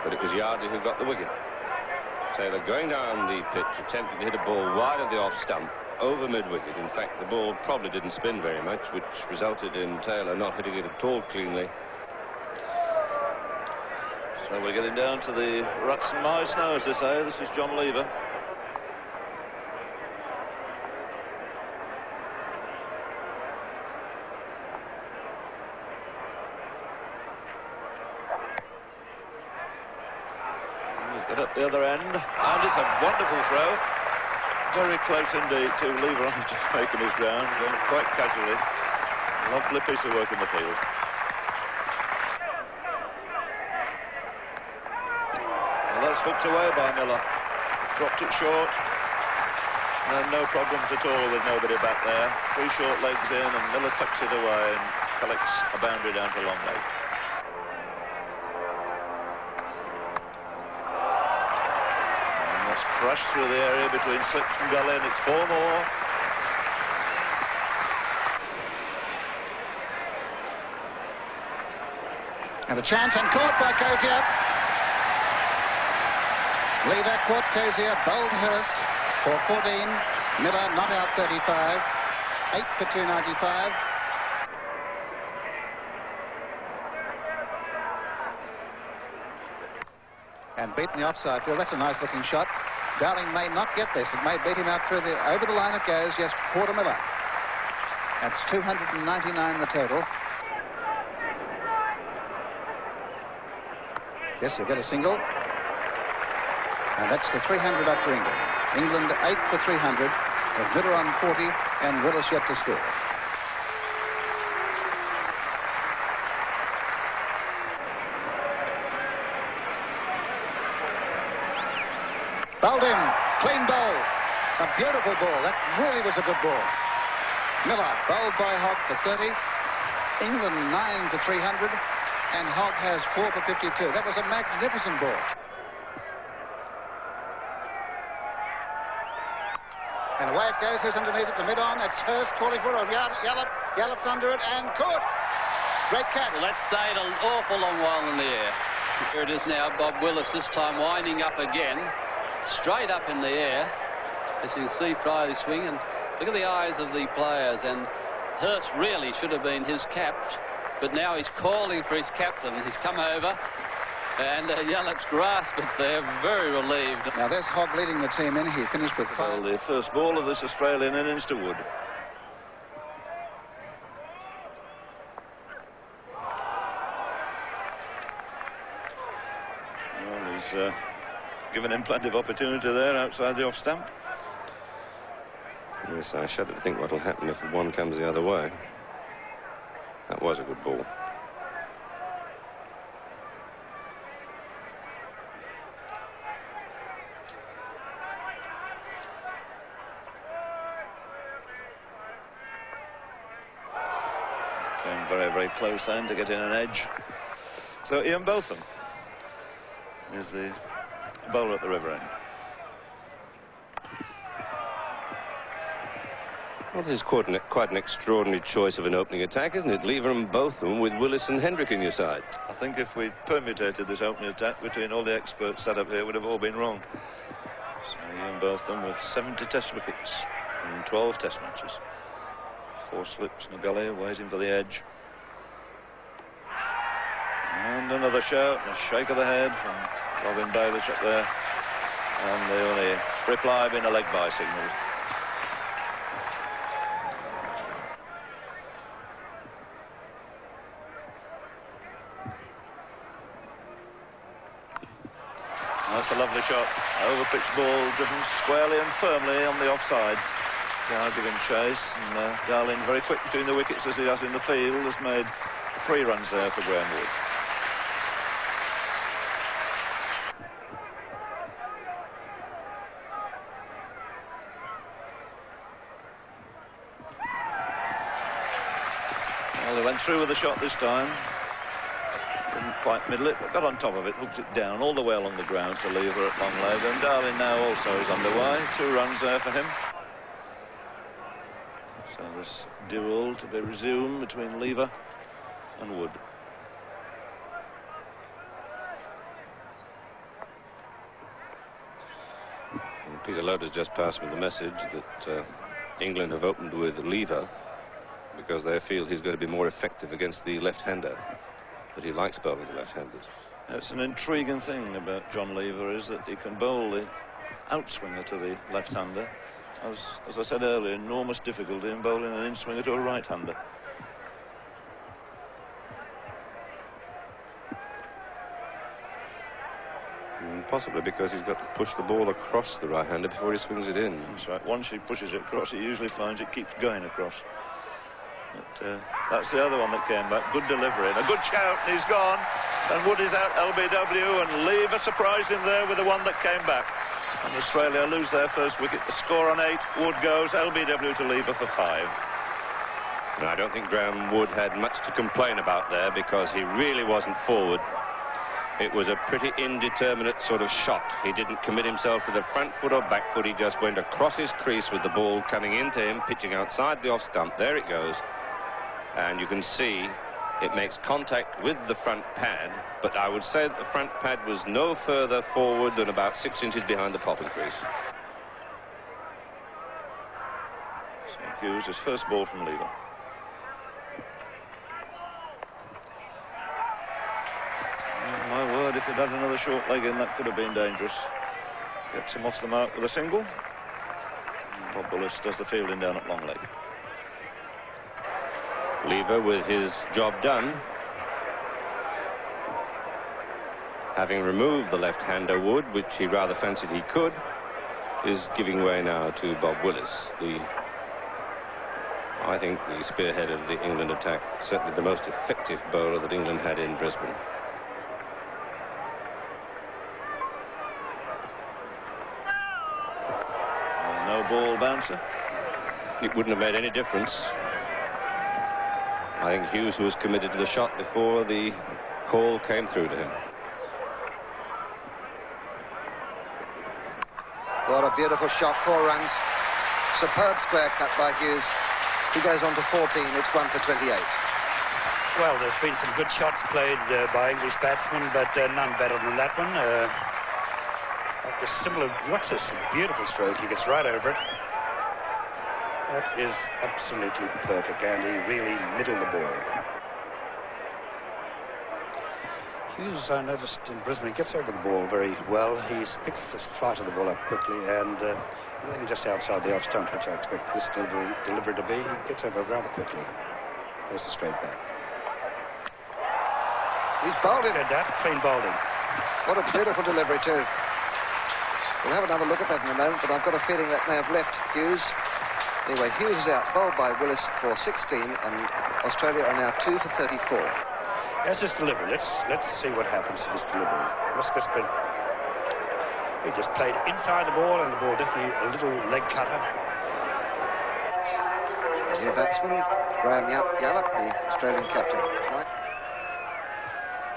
but it was Yardley who got the wicket. Taylor going down the pitch, attempting to hit a ball wide of the off stump, over mid-wicket. In fact, the ball probably didn't spin very much, which resulted in Taylor not hitting it at all cleanly. So we're getting down to the ruts and mice now, as they say. This is John Lever. At the other end, and it's a wonderful throw. Very close indeed to Lever. He's just making his ground, going quite casually. Lovely piece of work in the field. Well, that's hooked away by Miller. Dropped it short, and no problems at all with nobody back there. 3 short legs in, and Miller tucks it away and collects a boundary down to long leg. Crushed through the area between slips and gully, and it's 4 more. And a chance, and caught by Cozier. Lever caught Cozier, bowled Hurst for 14. Miller not out 35. 8 for 295. and beaten the offside field. That's a nice looking shot. Dowling may not get this. It may beat him out through over the line it goes. Yes, 4 to Miller. That's 299 the total. Yes, he'll get a single. And that's the 300 up for England. England 8 for 300 with Miller on 40 and Willis yet to score. Bowled him. Clean bowl. A beautiful ball. That really was a good ball. Miller bowled by Hogg for 30. England 9 for 300. And Hogg has 4 for 52. That was a magnificent ball. And away it goes. Who's underneath it? The mid-on. It's Hurst calling for it. Yallop's under it and caught. Great catch. Well, that stayed an awful long while in the air. Here it is now. Bob Willis this time winding up again. Straight up in the air, as you can see Friday swing, and look at the eyes of the players, and Hurst really should have been his cap, but now he's calling for his captain. He's come over, and Yallop's grasped it there, very relieved. Now there's Hogg leading the team in. He finished with 5. Well, the first ball of this Australian innings to Wood. Well, he's given him plenty of opportunity there outside the off stump. Yes, I shudder to think what will happen if one comes the other way. That was a good ball. Came very, very close then to get in an edge. So Ian Botham is the bowler at the river end. Well, this is quite an extraordinary choice of an opening attack, isn't it? Lever and Botham with Willis and Hendrick in your side. I think if we permutated this opening attack between all the experts set up here, would have all been wrong. So Ian Botham with 70 test wickets in 12 test matches. 4 slips in the gully, waiting for the edge. And another shout, and a shake of the head from Robin Baelish up there. And the only reply being a leg by signal. That's a lovely shot. Over-pitched ball driven squarely and firmly on the offside. Giving chase, and Dowling, very quick between the wickets as he has in the field, has made 3 runs there for Graham Wood. Well, they went through with the shot this time. Didn't quite middle it, but got on top of it, hooked it down all the way along the ground to Lever at long leg, and Dowling now also is underway. 2 runs there for him. So this duel to be resumed between Lever and Wood. And Peter Loder's just passed me the message that England have opened with Lever because they feel he's going to be more effective against the left-hander. But he likes bowling the left-handers. That's an intriguing thing about John Lever, is that he can bowl the outswinger to the left-hander. As I said earlier, enormous difficulty in bowling an in-swinger to a right-hander. Possibly because he's got to push the ball across the right-hander before he swings it in. That's right. Once he pushes it across, he usually finds it keeps going across. But that's the other one that came back. Good delivery and a good shout, and he's gone. And Wood is out LBW, and Lever surprised him there with the one that came back. And Australia lose their first wicket. The score on 8. Wood goes LBW to Lever for 5. And I don't think Graham Wood had much to complain about there because he really wasn't forward. It was a pretty indeterminate sort of shot. He didn't commit himself to the front foot or back foot. He just went across his crease with the ball coming into him, pitching outside the off stump. There it goes. And you can see it makes contact with the front pad, but I would say that the front pad was no further forward than about 6 inches behind the popping crease. St. Hughes, his first ball from Lever. My word, if he'd had another short leg in, that could have been dangerous. Gets him off the mark with a single. Bob Willis does the fielding down at long leg. Lever with his job done. Having removed the left-hander Wood, which he rather fancied he could, is giving way now to Bob Willis, I think the spearhead of the England attack, certainly the most effective bowler that England had in Brisbane. No ball bouncer. It wouldn't have made any difference. I think Hughes was committed to the shot before the call came through to him. What a beautiful shot, 4 runs. Superb square cut by Hughes. He goes on to 14, it's 1 for 28. Well, there's been some good shots played by English batsmen, but none better than that one. After similar, what's this? A beautiful stroke. He gets right over it. That is absolutely perfect, and he really middled the ball. Hughes, I noticed in Brisbane, he gets over the ball very well. He picks the flight of the ball up quickly, and I think just outside the off stump, which I expect this delivery to be, he gets over rather quickly. There's the straight back. He's bowled it. Said that, clean bowled him. What a beautiful delivery too. We'll have another look at that in a moment, but I've got a feeling that may have left Hughes. Anyway, Hughes is out, bowled by Willis for 16, and Australia are now 2 for 34. There's this delivery. Let's see what happens to this delivery. He just played inside the ball, and the ball definitely a little leg cutter. The new batsman, Graham Yallop, the Australian captain.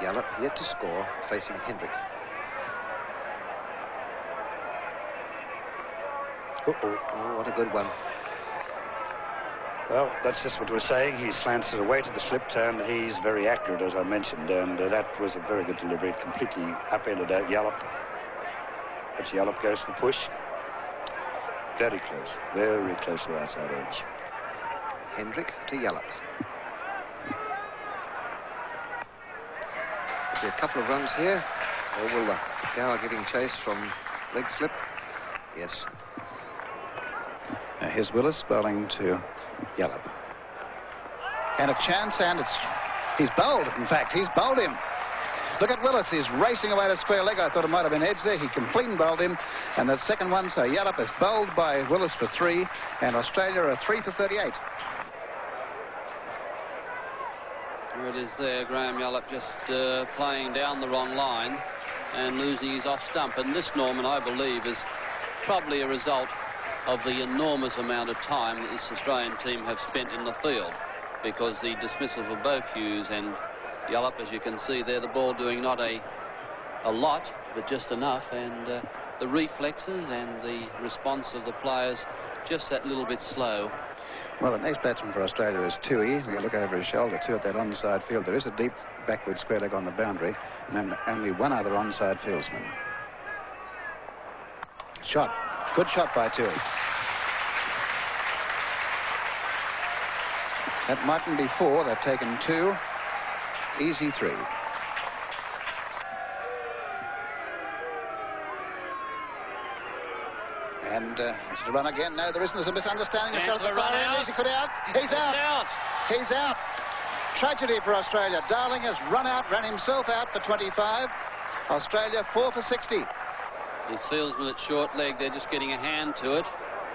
Yallop yet to score, facing Hendrick. Oh, what a good one. Well, that's just what we're saying. He slants it away to the slips, and he's very accurate, as I mentioned, and that was a very good delivery. It completely upended Yallop. But Yallop goes for the push. Very close to the outside edge. Hendrick to Yallop. There'll be a couple of runs here, or will the Gower giving chase from leg slip? Yes. Now here's Willis bowling to Yallop. And a chance, and he's bowled. In fact, he's bowled him. Look at Willis, he's racing away to square leg. I thought it might have been edge there. He completely bowled him. And the second one, so Yallop is bowled by Willis for 3, and Australia are 3 for 38. Here it is there, Graham Yallop just playing down the wrong line and losing his off stump. And this, Norman, I believe, is probably a result of the enormous amount of time that this Australian team have spent in the field, because the dismissal for both Hughes and Yallop, as you can see there, the ball doing not a lot, but just enough, and the reflexes and the response of the players just that little bit slow. Well, the next batsman for Australia is Tui. You look over his shoulder too at that onside field. There is a deep backward square leg on the boundary, and only one other onside fieldsman. Shot. Good shot by Tui. That mightn't be 4. They've taken 2. Easy 3. And is it a run again? No, there isn't. There's a misunderstanding. A shot at the far end. Is he cut out? He's out. He's out. Tragedy for Australia. Darling has ran himself out for 25. Australia 4 for 60. The fieldsman at short leg, they're just getting a hand to it,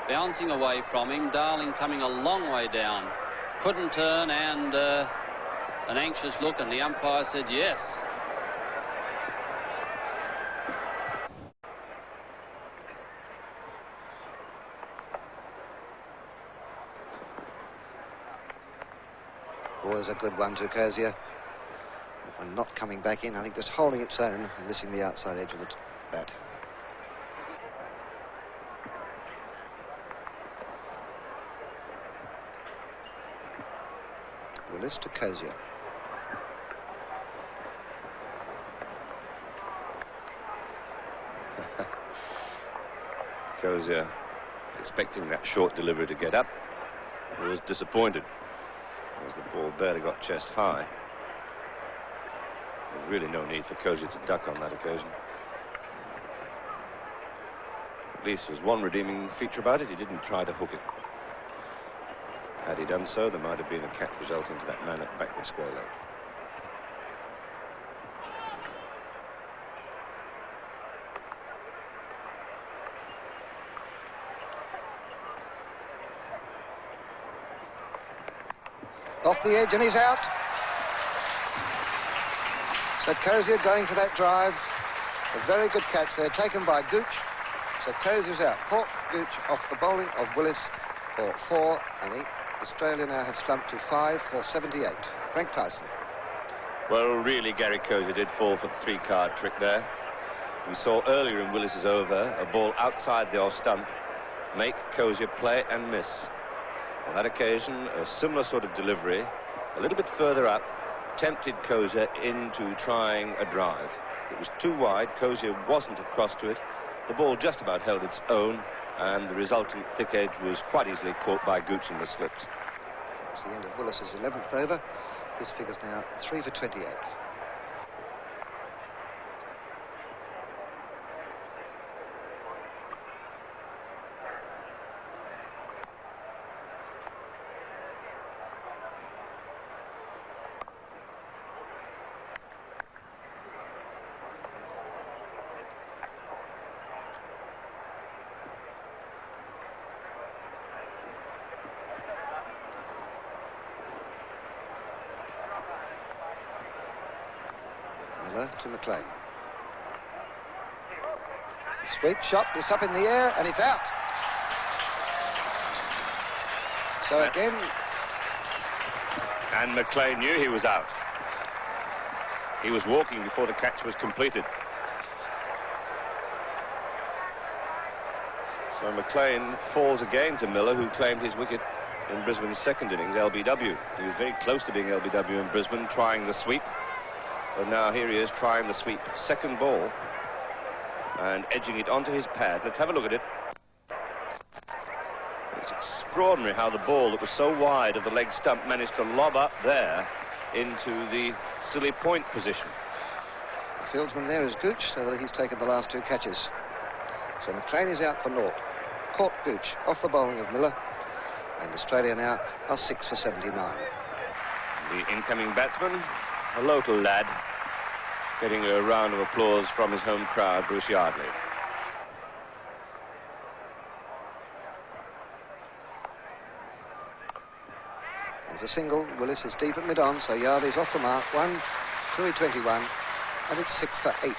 bouncing away from him. Darling coming a long way down. Couldn't turn, and an anxious look, and the umpire said yes. Always a good one to Kozia. That one not coming back in, I think just holding its own and missing the outside edge of the bat. Willis to Kozia. Kozia, expecting that short delivery to get up, was disappointed as the ball barely got chest high. There's really no need for Cozier to duck on that occasion. At least there's one redeeming feature about it. He didn't try to hook it. Had he done so, there might have been a catch resulting to that man at backward square leg. Off the edge and he's out. So Cozier going for that drive. A very good catch there, taken by Gooch. So Cozier's out. Caught Gooch off the bowling of Willis for 4, and Australia now have slumped to 5 for 78. Frank Tyson. Well, really, Gary Cozier did fall for the 3-card trick there. We saw earlier in Willis's over a ball outside the off stump make Cozier play and miss. On that occasion, a similar sort of delivery, a little bit further up, tempted Cozier into trying a drive. It was too wide. Cozier wasn't across to it. The ball just about held its own, and the resultant thick edge was quite easily caught by Gooch in the slips. It's the end of Willis's 11th over. His figure's now 3 for 28. To McLean. The sweep shot is up in the air and it's out. So again. And McLean knew he was out. He was walking before the catch was completed. So McLean falls again to Miller, who claimed his wicket in Brisbane's second innings, LBW. He was very close to being LBW in Brisbane, trying the sweep. But now here he is trying the sweep. Second ball. And edging it onto his pad. Let's have a look at it. It's extraordinary how the ball that was so wide of the leg stump managed to lob up there into the silly point position. The fieldsman there is Gooch, so he's taken the last 2 catches. So McLean is out for naught. Caught Gooch off the bowling of Miller. And Australia now are 6 for 79. The incoming batsman, a local lad, getting a round of applause from his home crowd, Bruce Yardley. There's a single. Willis is deep at mid-on, so Yardley's off the mark. 1, 2-21, and it's 6 for 80.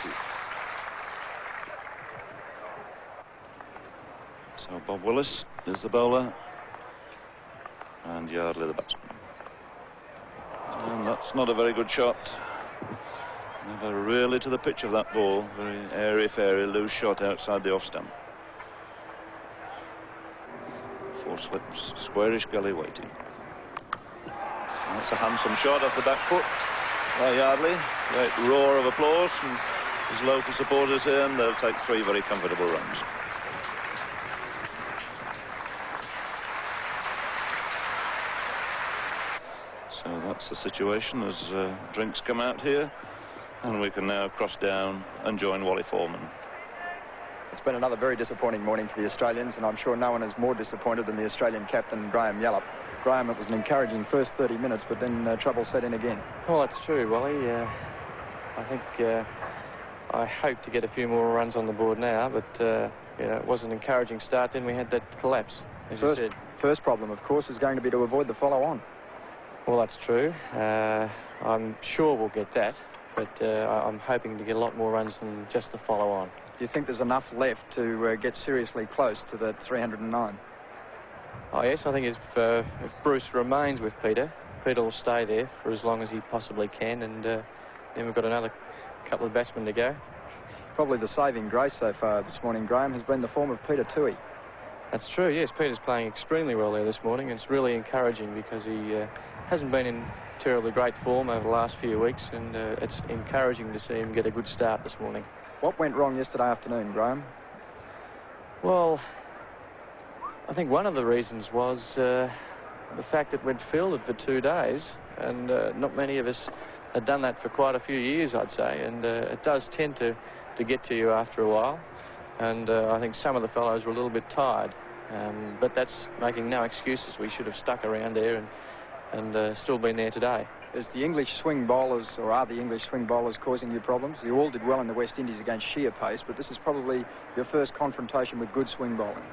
So Bob Willis is the bowler, and Yardley the batsman. And that's not a very good shot. Never really to the pitch of that ball. Very airy-fairy, loose shot outside the off stump. 4 slips, squarish gully waiting. That's a handsome shot off the back foot by Yardley. Great roar of applause from his local supporters here, and they'll take 3 very comfortable runs. So that's the situation as drinks come out here, and we can now cross down and join Wally Foreman. It's been another very disappointing morning for the Australians, and I'm sure no one is more disappointed than the Australian captain, Graham Yallop. Graham, it was an encouraging first 30 minutes, but then trouble set in again. Well, that's true, Wally. I think I hope to get a few more runs on the board now, but you know, it was an encouraging start. Then we had that collapse, as you said. First problem, of course, is going to be to avoid the follow-on. Well, that's true. I'm sure we'll get that, but I'm hoping to get a lot more runs than just the follow-on. Do you think there's enough left to get seriously close to that 309? Oh, yes, I think if Bruce remains with Peter, Peter will stay there for as long as he possibly can, and then we've got another couple of batsmen to go. Probably the saving grace so far this morning, Graham, has been the form of Peter Toohey. That's true, yes. Peter's playing extremely well there this morning. It's really encouraging because he hasn't been in terribly great form over the last few weeks, and it's encouraging to see him get a good start this morning. What went wrong yesterday afternoon, Graham? Well, I think one of the reasons was the fact that we'd fielded for 2 days, and not many of us done that for quite a few years, I'd say, and it does tend to get to you after a while. And I think some of the fellows were a little bit tired, but that's making no excuses. We should have stuck around there and still been there today. Is the English swing bowlers, or are the English swing bowlers causing you problems? You all did well in the West Indies against sheer pace, but this is probably your first confrontation with good swing bowling.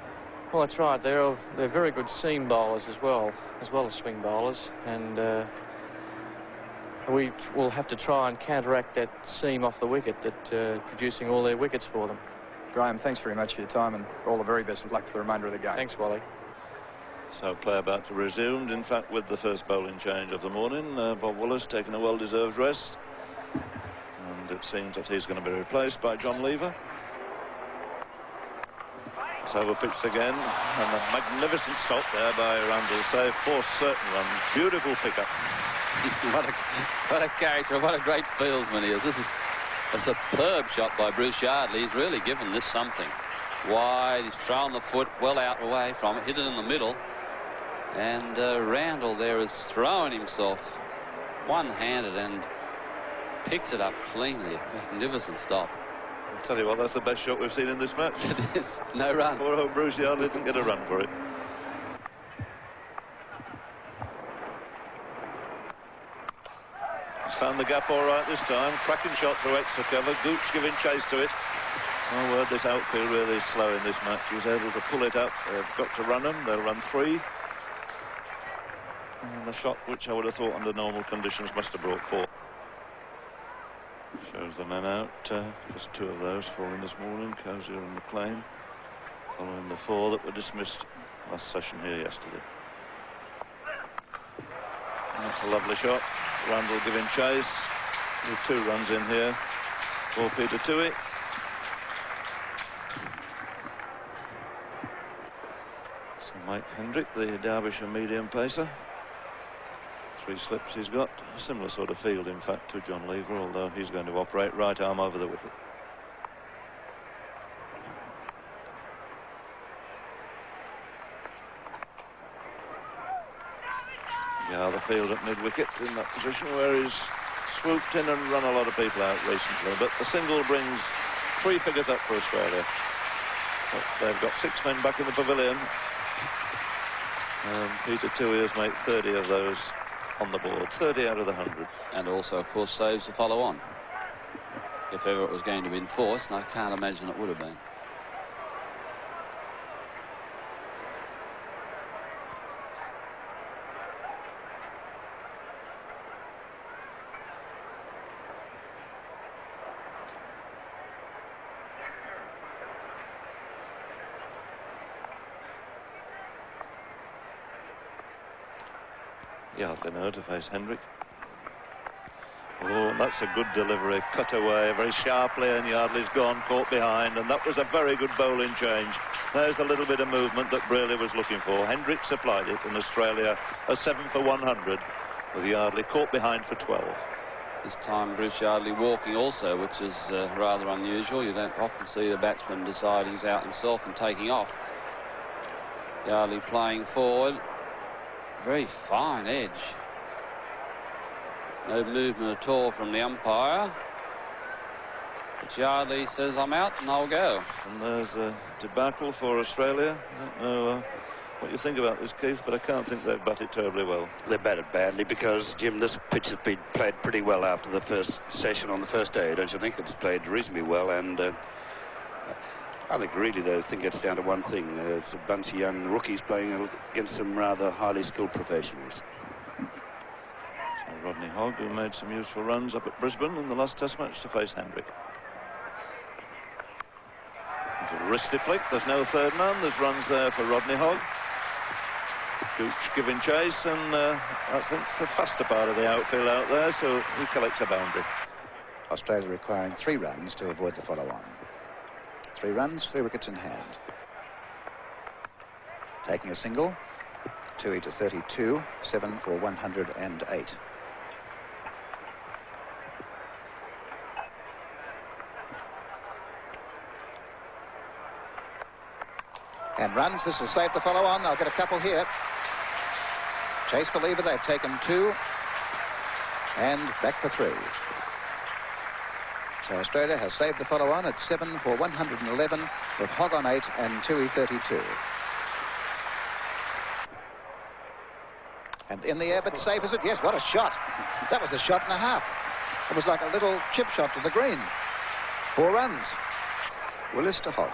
Well, that's right. They're very good seam bowlers as well as swing bowlers, and we will have to try and counteract that seam off the wicket that producing all their wickets for them. Graham, thanks very much for your time, and all the very best of luck for the remainder of the game. Thanks, Wally. So play about to resumed, in fact, with the first bowling change of the morning. Bob Willis taking a well-deserved rest, and it seems that he's going to be replaced by John Lever. It's over-pitched again, and a magnificent stop there by Randall. Save for certain run. Beautiful pickup. What a character, what a great fieldsman he is. This is a superb shot by Bruce Yardley. He's really given this something. Wide, he's thrown the foot well out away from it, hit it in the middle. And Randall there has thrown himself one-handed and picked it up cleanly. Magnificent stop. I'll tell you what, that's the best shot we've seen in this match. It is. No run. Poor old Bruce Yardley didn't get a run for it. He's found the gap all right this time. Cracking shot through extra cover. Gooch giving chase to it. Oh, well, this outfield really is slow in this match. He's able to pull it up. They've got to run them. They'll run 3. And the shot, which I would have thought under normal conditions, must have brought 4. Shows the men out. Just 2 of those falling this morning, Cozier and McLean, following the 4 that were dismissed last session here yesterday. And that's a lovely shot. Randall giving chase. With 2 runs in here for Peter Toohey. So Mike Hendrick, the Derbyshire medium pacer. 3 slips he's got. A similar sort of field, in fact, to John Lever, although he's going to operate right arm over the wicket. Yeah, the field at mid-wicket in that position where he's swooped in and run a lot of people out recently. But the single brings 3 figures up for Australia. But they've got 6 men back in the pavilion. And Peter Toohey has made 30 of those on the board, 30 out of the 100. And also, of course, saves to follow on. If ever it was going to be enforced, and I can't imagine it would have been. Yardley now to face Hendrick. Oh, and that's a good delivery. Cut away very sharply, and Yardley's gone, caught behind, and that was a very good bowling change. There's a little bit of movement that Braley was looking for. Hendrick supplied it, and Australia a 7 for 100, with Yardley caught behind for 12. This time Bruce Yardley walking also, which is rather unusual. You don't often see the batsman decide he's out himself and taking off. Yardley playing forward. Very fine edge. No movement at all from the umpire. But Yardley says, I'm out and I'll go. And there's a debacle for Australia. I don't know what you think about this, Keith, but I can't think they've batted terribly well. They batted badly because, Jim, this pitch has been played pretty well after the first session on the first day, don't you think? It's played reasonably well, and I think really they think it's down to one thing. It's a bunch of young rookies playing against some rather highly skilled professionals. So Rodney Hogg, who made some useful runs up at Brisbane in the last Test match to face Hendrick. There's a wristy flick. There's no 3rd man. There's runs there for Rodney Hogg. Gooch giving chase, and that's the faster part of the outfield out there, so he collects a boundary. Australia requiring 3 runs to avoid the follow-on. 3 runs, 3 wickets in hand. Taking a single, Toohey to 32, 7 for 108. And runs, this will save the follow-on. They'll get a couple here. Chase for Lever, they've taken 2. and back for 3. So Australia has saved the follow-on at 7 for 111 with Hogg on 8 and Toohey 32. And in the air, but safe, is it? Yes, what a shot. That was a shot and a half. It was like a little chip shot to the green. 4 runs. Willis to Hogg.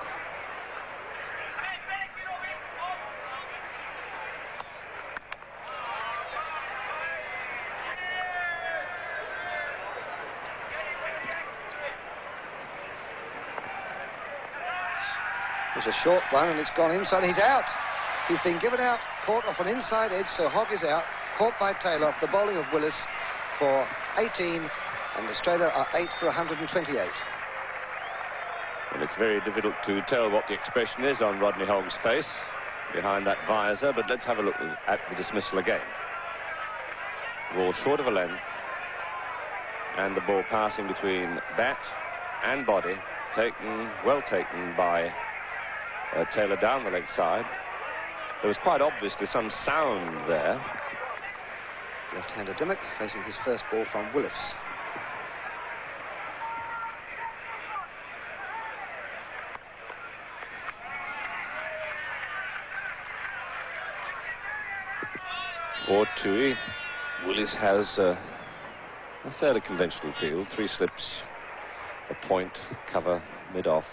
It was a short one and it's gone inside. He's out. He's been given out, caught off an inside edge, so Hogg is out. Caught by Taylor off the bowling of Willis for 18, and Australia are 8 for 128. Well, it's very difficult to tell what the expression is on Rodney Hogg's face behind that visor, but let's have a look at the dismissal again. Ball short of a length, and the ball passing between bat and body, well taken by Taylor down the leg side. There was quite obviously some sound there. Left-hander Dimmock facing his first ball from Willis. For Toohey, Willis has a fairly conventional field. 3 slips, a point, cover, mid-off.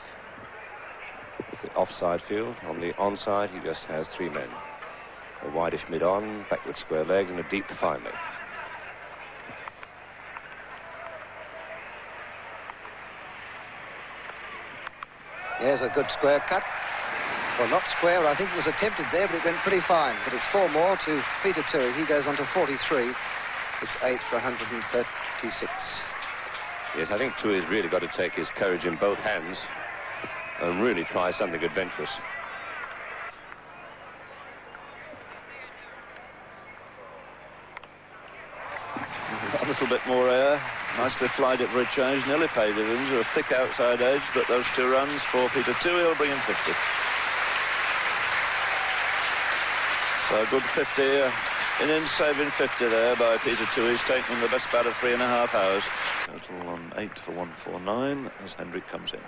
The offside field. On the onside, he just has 3 men. A wideish mid-on, backward square leg, and a deep fine leg. There's a good square cut. Well, not square, I think it was attempted there, but it went pretty fine. But it's 4 more to Peter Toohey. He goes on to 43. It's 8 for 136. Yes, I think Toohey's really got to take his courage in both hands and really try something adventurous. A little bit more air. Nicely flied it for a change. Nearly paid it into a thick outside edge, but those 2 runs for Peter Toohey will bring him 50. So a good 50, innings saving 50 there by Peter Toohey. He's taken the best bat of 3.5 hours. Total on 8 for 149 as Hendrick comes in.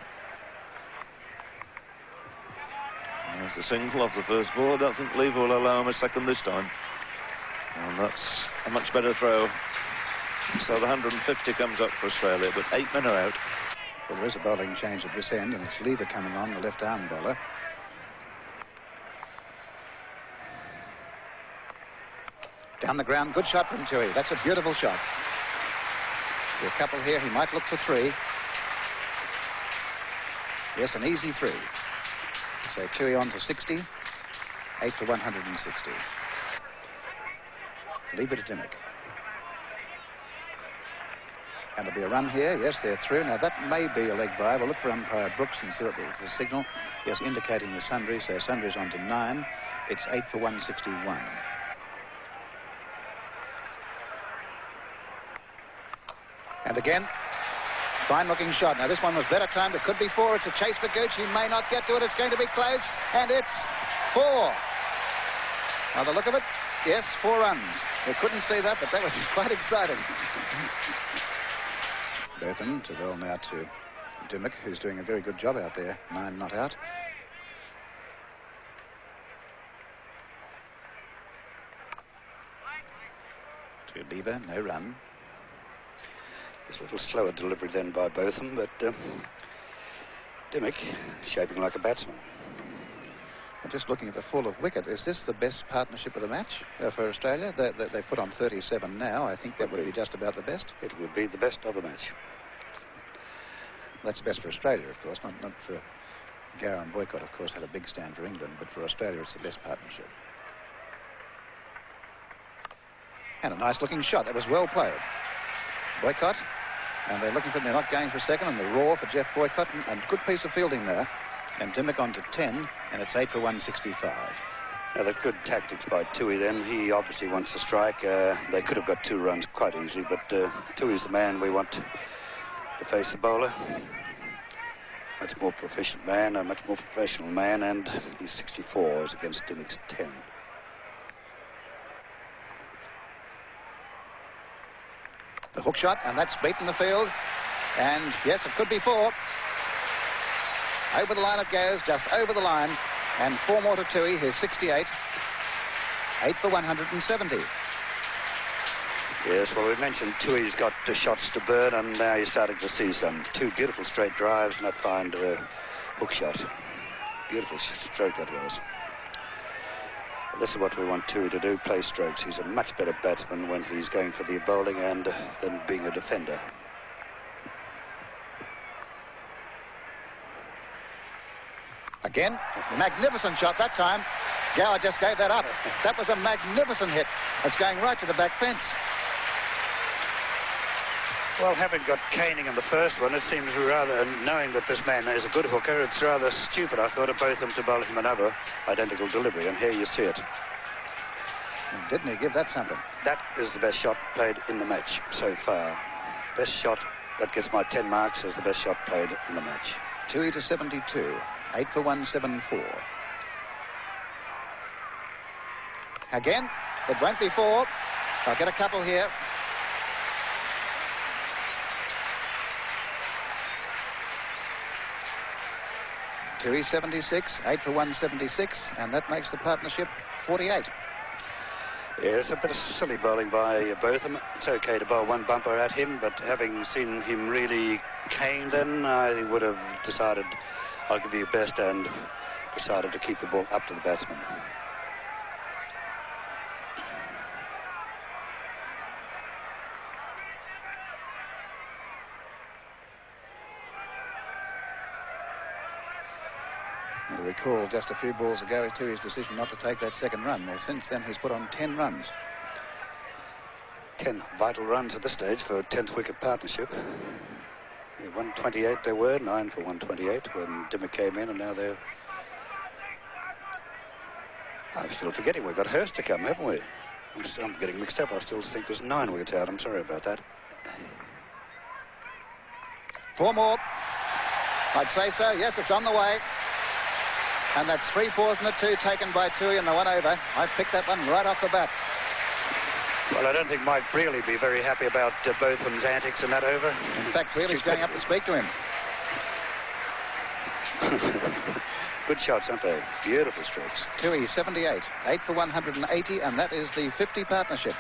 There's the single off the first ball. I don't think Lever will allow him a second this time. And that's a much better throw. So the 150 comes up for Australia, but 8 men are out. Well, there is a bowling change at this end, and it's Lever coming on, the left-arm bowler. Down the ground, good shot from Toohey. That's a beautiful shot. A couple here, he might look for 3. Yes, an easy 3. So Toohey on to 60, 8 for 160. Leave it to Dimmock. And there'll be a run here. Yes, they're through. Now, that may be a leg by. We'll look for umpire Brooks and see what was the signal. Yes, indicating the sundry. So sundry's on to 9. It's 8 for 161. And again, fine-looking shot. Now, this one was better timed. It could be 4. It's a chase for Gooch. He may not get to it. It's going to be close. And it's 4. Now, the look of it, yes, 4 runs. We couldn't see that, but that was quite exciting. Burton to bowl now to Dimmock, who's doing a very good job out there. 9 not out. To Lever, no run. It's a little slower delivery then by Botham, but Dimmock shaping like a batsman. Just looking at the fall of wicket, is this the best partnership of the match for Australia? They put on 37 now. I think that would be just about the best. It would be the best of the match. That's the best for Australia, of course, not for Gower and Boycott, of course, had a big stand for England, but for Australia it's the best partnership. And a nice-looking shot. That was well played. Boycott, and they're looking for, they're not going for second, and the raw for Jeff Boycott, and good piece of fielding there. And Dimmock on to 10, and it's 8 for 165. Now, the good tactics by Toohey then. He obviously wants to strike. They could have got 2 runs quite easily, but Toohey's the man we want to face the bowler. Much more proficient man, a much more professional man, and he's 64 as against Dimmock's 10. The hook shot, and that's beaten the field. And yes, it could be 4. Over the line it goes, just over the line. And 4 more to Toohey, here's 68. 8 for 170. Yes, well, we mentioned Toohey's got the shots to burn, and now you're starting to see some 2 beautiful straight drives and that fine hook shot. Beautiful stroke that was. This is what we want Toohey to do, play strokes. He's a much better batsman when he's going for the bowling and than being a defender. Again, magnificent shot that time. Gower just gave that up. That was a magnificent hit. It's going right to the back fence. Well, having got caning in the first one, it seems rather, knowing that this man is a good hooker, it's rather stupid, I thought, of both of them to bowl him another identical delivery, and here you see it. Didn't he give that something? That is the best shot played in the match so far. Best shot, that gets my 10 marks as the best shot played in the match. 2 to 72, 8 for 174. Again, it won't be 4. I'll get a couple here. Toohey 76, 8 for 176, and that makes the partnership 48. Yes, a bit of silly bowling by both of them. It's okay to bowl one bumper at him, but having seen him really cane, then I would have decided I'll give you best and decided to keep the ball up to the batsman. You'll recall just a few balls ago to his decision not to take that second run. Well, since then he's put on 10 runs. 10 vital runs at this stage for a 10th wicket partnership. 128 they were, 9 for 128 when Dimmock came in, and now they're... I'm still forgetting we've got Hurst to come, haven't we? I'm getting mixed up. I still think there's 9 wickets out. I'm sorry about that. 4 more. I'd say so. Yes, it's on the way. And that's 3 fours and a 2 taken by Toohey and the 1 over. I picked that one right off the bat. Well, I don't think Mike Brearley be very happy about both of them's antics in that over. In fact, Brearley's going up to speak to him. Good shots, aren't they? Beautiful strokes. Toohey 78, 8 for 180, and that is the 50 partnership.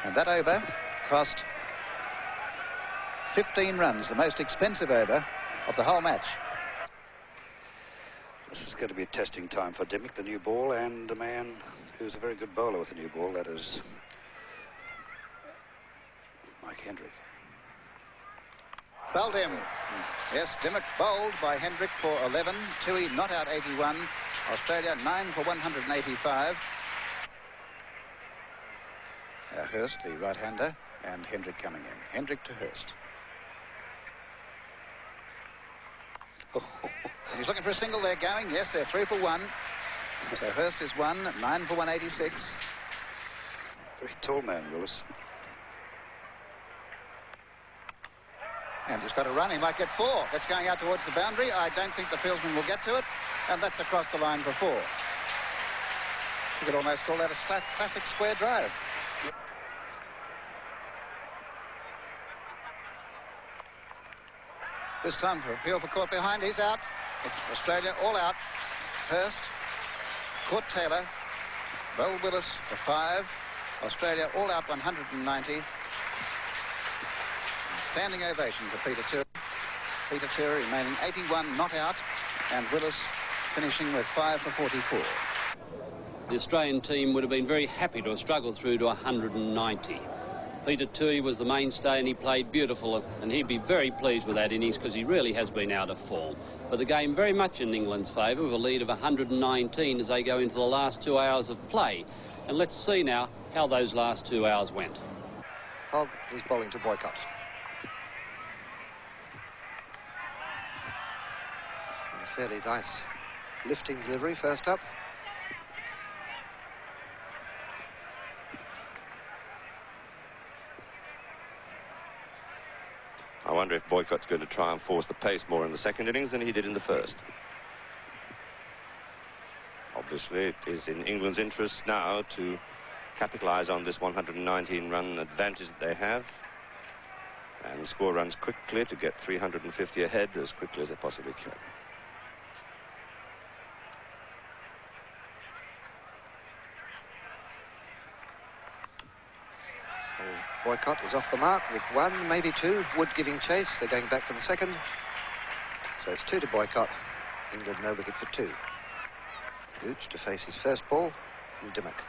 And that over cost 15 runs, the most expensive over of the whole match. This is going to be a testing time for Dimmock, the new ball, and a man who's a very good bowler with the new ball, that is Mike Hendrick. Bowled him. Yes, Dimmock bowled by Hendrick for 11. Toohey not out 81. Australia 9 for 185. Hurst, the right-hander, and Hendrick coming in. Hendrick to Hurst. He's looking for a single there going. Yes, they're 3 for 1. So Hurst is 1, 9 for 186. Very tall man, Willis. And he's got a run. He might get 4. That's going out towards the boundary. I don't think the fieldsman will get to it. And that's across the line for 4. You could almost call that a classic square drive. This time for appeal for caught behind. He's out. It's Australia all out. Hurst, caught Taylor, Beau Willis for 5. Australia all out 190. Standing ovation for Peter Toohey. Peter Toohey remaining 81 not out, and Willis finishing with 5 for 44. The Australian team would have been very happy to have struggled through to 190. Peter Toohey was the mainstay and he played beautiful, and he'd be very pleased with that innings because he really has been out of form. But the game very much in England's favour with a lead of 119 as they go into the last 2 hours of play. And let's see now how those last 2 hours went. Hogg is bowling to Boycott. And a fairly nice lifting delivery first up. I wonder if Boycott's going to try and force the pace more in the second innings than he did in the first. Obviously, it is in England's interest now to capitalise on this 119-run advantage that they have and score runs quickly to get 350 ahead as quickly as they possibly can. Boycott is off the mark with 1, maybe 2. Wood giving chase. They're going back for the second. So it's 2 to Boycott. England no wicket for 2. Gooch to face his first ball from Dimmock.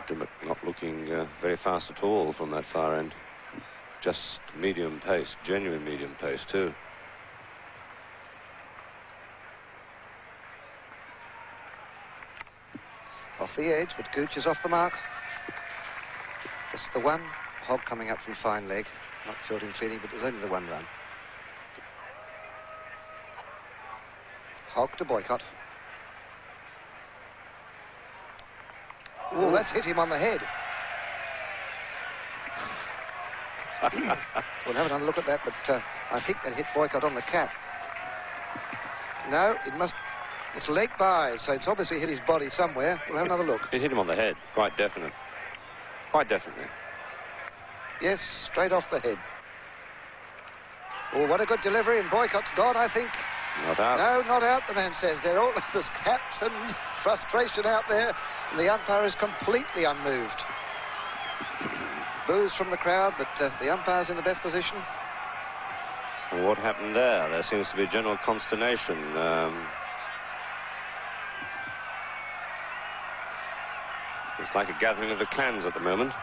Dimmock not looking very fast at all from that far end. Just medium pace, genuine medium pace too. Off the edge, but Gooch is off the mark. Just the 1. Hogg coming up from fine leg. Not fielding cleanly, but it was only the 1 run. Hogg to Boycott. Oh, that's hit him on the head. We'll have another look at that, but I think that hit Boycott on the cap. No, it must... It's leg by, so it's obviously hit his body somewhere. We'll have another look. It hit him on the head, quite definite. Quite definitely. Yes, straight off the head. Oh, what a good delivery, and Boycott's gone, I think. Not out. No, not out, the man says. There's caps and frustration out there. And the umpire is completely unmoved. Boos from the crowd, but the umpire's in the best position. Well, what happened there? There seems to be general consternation. It's like a gathering of the clans at the moment.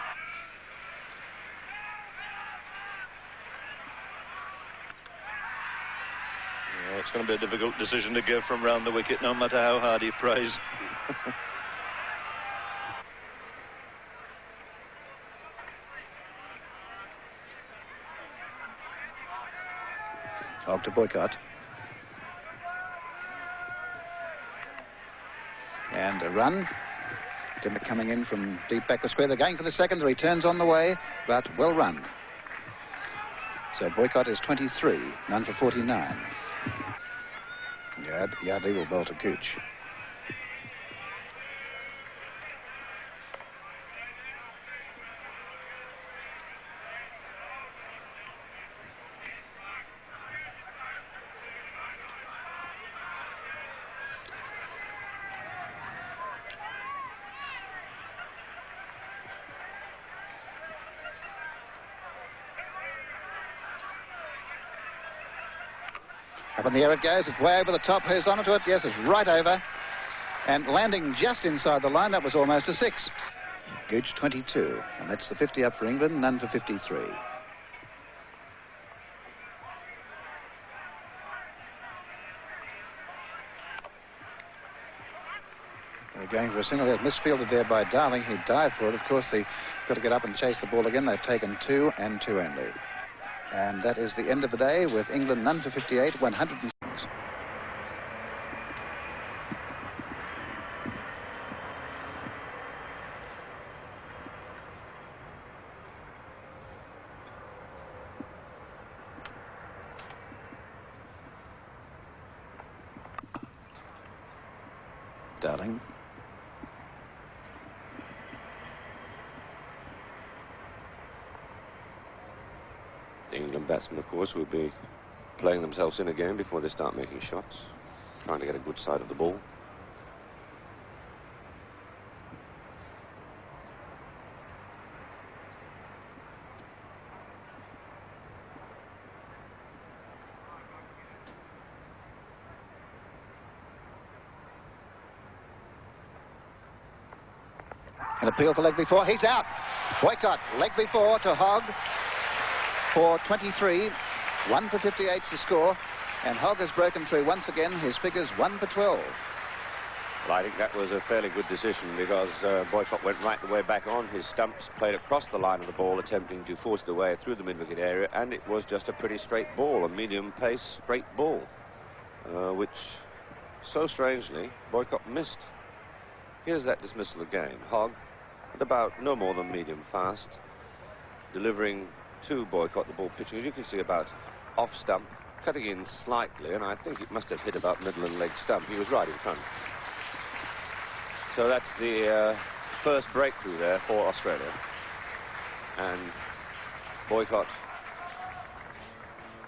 Yeah, it's going to be a difficult decision to give from round the wicket, no matter how hard he prays. Hogg to Boycott. And a run. Dimmock coming in from deep back the square. They're going for the second. The return's on the way, but well run. So Boycott is 23, none for 49. Yardley will bowl to Gooch. Up in the air it goes. It's way over the top. Who's onto it? Yes, it's right over. And landing just inside the line. That was almost a 6. Gooch 22. And that's the 50 up for England, none for 53. They're going for a single. It misfielded there by Darling. He dived for it. Of course, they've got to get up and chase the ball again. They've taken 2 and 2 only. And that is the end of the day with England none for 58, 106. Darling. The England batsmen, of course, will be playing themselves in again before they start making shots, trying to get a good side of the ball. An appeal for leg before. He's out. Boycott, leg before to Hogg for 23. 1 for 58's the score. And Hogg has broken through once again. His figure's 1 for 12. Well, I think that was a fairly good decision because Boycott went right the way back on his stumps, played across the line of the ball, attempting to force the way through the mid-wicket area, and it was just a pretty straight ball, a medium-pace straight ball, which, so strangely, Boycott missed. Here's that dismissal again. Hogg at about no more than medium fast, delivering to Boycott the ball pitching, as you can see, about off stump, cutting in slightly, and I think it must have hit about middle and leg stump. He was right in front. So that's the first breakthrough there for Australia. And Boycott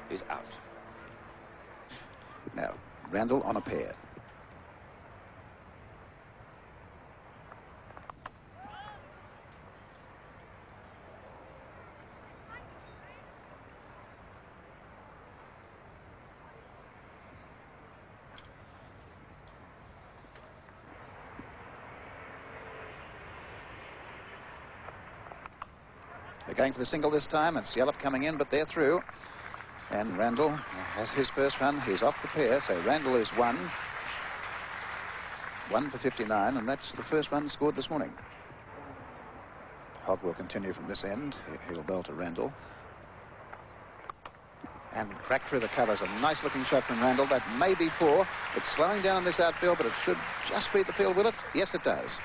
is out. Now, Randall on a pair. They're going for the single this time. It's Yallop coming in, but they're through. And Randall has his first run. He's off the pair, so Randall is one for 59, and that's the first run scored this morning. Hogg will continue from this end. He'll bowl to Randall. And crack through the covers. A nice-looking shot from Randall. That may be four. It's slowing down on this outfield, but it should just beat the field, will it? Yes, it does.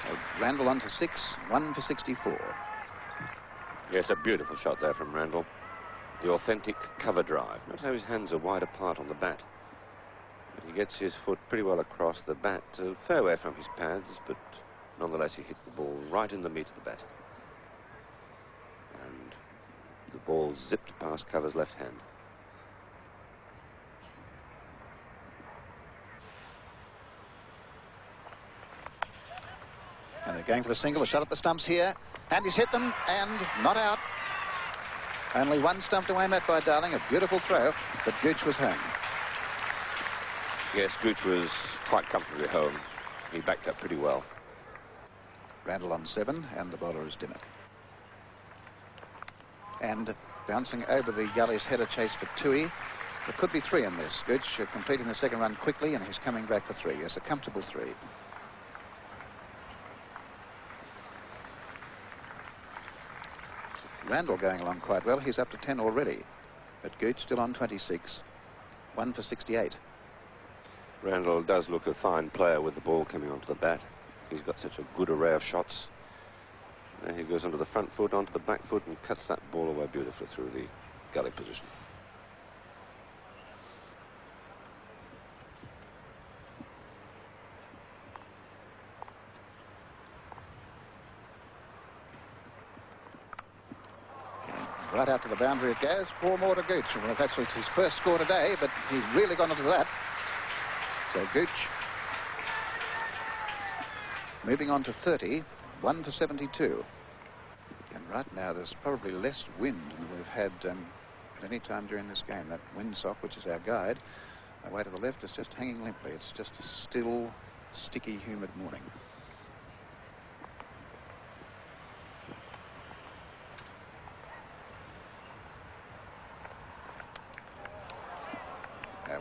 So Randall on to 6, 1 for 64. Yes, a beautiful shot there from Randall. The authentic cover drive. Notice how his hands are wide apart on the bat. But he gets his foot pretty well across the bat, a fair way from his pads, but nonetheless he hit the ball right in the meat of the bat. And the ball zipped past Cover's left hand. And they're going for the single. A shot at the stumps here. And he's hit them and not out. Only one stump to aim at by Darling. A beautiful throw, but Gooch was home. Yes, Gooch was quite comfortably home. He backed up pretty well. Randall on 7, and the bowler is Dimmock. And bouncing over the gully's header chase for Tui. There could be 3 in this. Gooch completing the second run quickly, and he's coming back for 3. Yes, a comfortable 3. Randall going along quite well. He's up to 10 already. But Gooch still on 26. 1 for 68. Randall does look a fine player with the ball coming onto the bat. He's got such a good array of shots. There he goes onto the front foot, onto the back foot, and cuts that ball away beautifully through the gully position. Right out to the boundary it goes. 4 more to Gooch. Well, that's his first score today, but he's really gone into that. So Gooch moving on to 30, 1 for 72. And right now there's probably less wind than we've had at any time during this game. That windsock, which is our guide, away to the left, is just hanging limply. It's just a still, sticky, humid morning.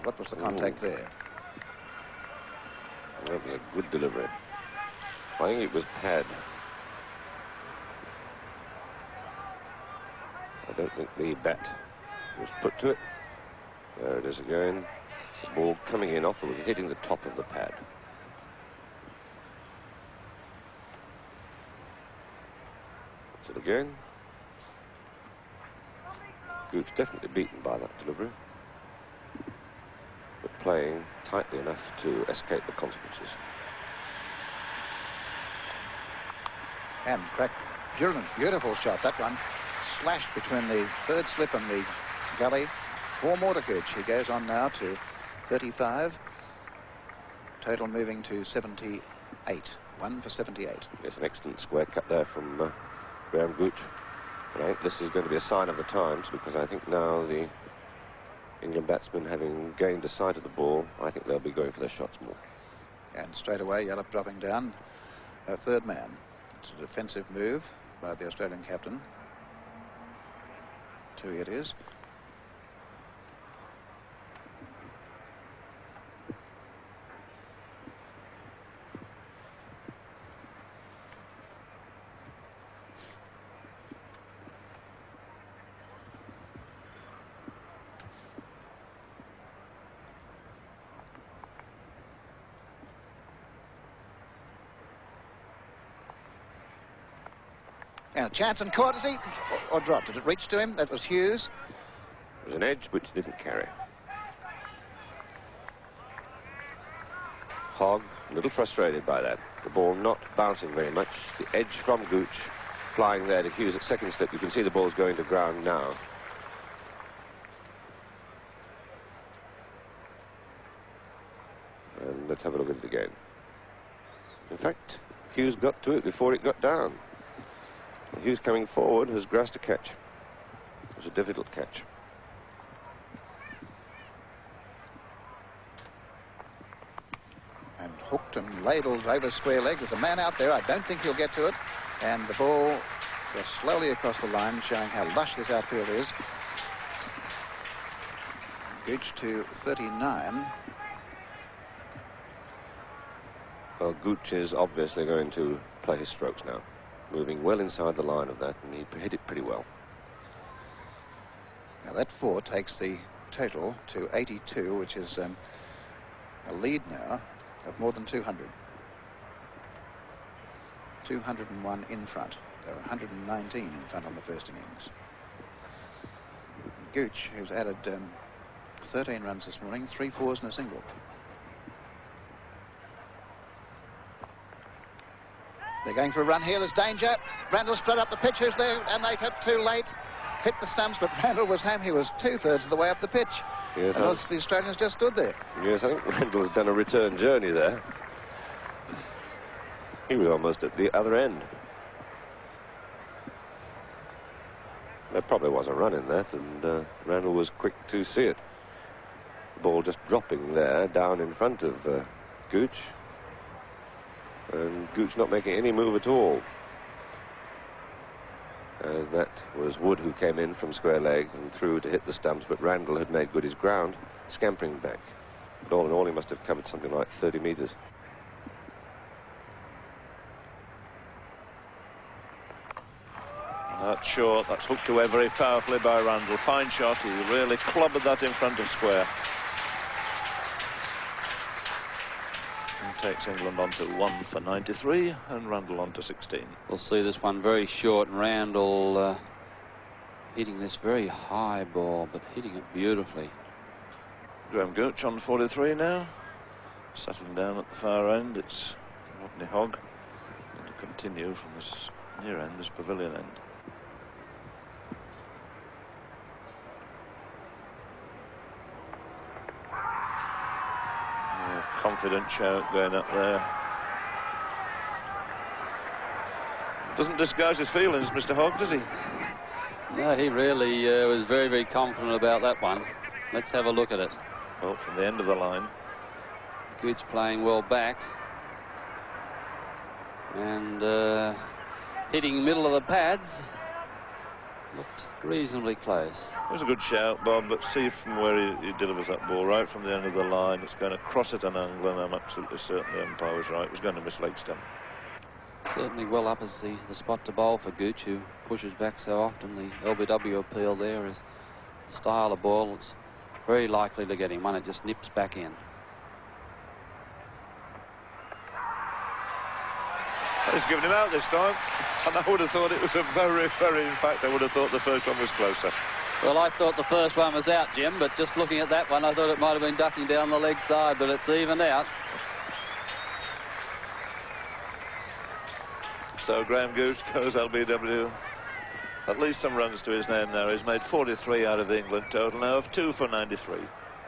What was the contact there? That was a good delivery. I think it was pad. I don't think the bat was put to it. There it is again. The ball coming in off, it was hitting the top of the pad. That's it again. Gooch definitely beaten by that delivery, but playing tightly enough to escape the consequences. And crack, beautiful shot, that one. Slashed between the third slip and the gully. 4 more to Gooch. He goes on now to 35. Total moving to 78. 1 for 78. It's an excellent square cut there from Graham Gooch. And I think this is going to be a sign of the times, because I think now the England batsmen, having gained a sight of the ball, I think they'll be going for their shots more. And straight away, Yallop dropping down a third man. It's a defensive move by the Australian captain. 2 it is. And a chance and courtesy, or dropped. Did it reach to him? That was Hughes. It was an edge which didn't carry. Hogg, a little frustrated by that. The ball not bouncing very much. The edge from Gooch flying there to Hughes at second slip. You can see the ball's going to ground now. And let's have a look at it again. In fact, Hughes got to it before it got down. Hughes coming forward has grasped a catch. It was a difficult catch. And hooked and ladled over square leg. There's a man out there. I don't think he'll get to it. And the ball goes slowly across the line, showing how lush this outfield is. Gooch to 39. Well, Gooch is obviously going to play his strokes now. Moving well inside the line of that, and he hit it pretty well. Now that 4 takes the total to 82, which is a lead now of more than 200. 201 in front. There were 119 in front on the first innings. Gooch, who's added 13 runs this morning, 3 fours and a single. They're going for a run here. There's danger. Randall spread up the pitch. Who's there? And they hit too late. Hit the stumps, but Randall was home. He was 2/3 of the way up the pitch. Yes, and the Australians just stood there. Yes, I think Randall's done a return journey there. He was almost at the other end. There probably was a run in that, and Randall was quick to see it. The ball just dropping there down in front of Gooch. And Gooch not making any move at all. As that was Wood who came in from square leg and through to hit the stumps, but Randall had made good his ground, scampering back. But all in all, he must have covered something like 30 metres. That's short. That's hooked away very powerfully by Randall. Fine shot. He really clobbered that in front of square. Takes England on to 1 for 93 and Randall on to 16. We'll see this one very short, and Randall hitting this very high ball, but hitting it beautifully. Graham Gooch on 43 now. Settling down at the far end, it's Rodney Hogg. Going to continue from this near end, this pavilion end. Confident shout going up there. Doesn't disguise his feelings, Mr. Hogg, does he? No, he really was very, very confident about that one. Let's have a look at it. Well, from the end of the line. Gooch playing well back. And hitting middle of the pads. Looked reasonably close. It was a good shout, Bob, but see from where he delivers that ball, right from the end of the line. It's going to cross at an angle, and I'm absolutely certain the umpire was right. It was going to miss leg stump. Certainly well up as the spot to bowl for Gooch, who pushes back so often. The LBW appeal there is style of ball. It's very likely to get him one. It just nips back in. He's given him out this time, and I would have thought it was a very, in fact, I would have thought the first one was closer. Well, I thought the first one was out, Jim, but just looking at that one, I thought it might have been ducking down the leg side, but it's evened out. So Graham Gooch goes LBW. At least some runs to his name now. He's made 43 out of the England total now of 2 for 93.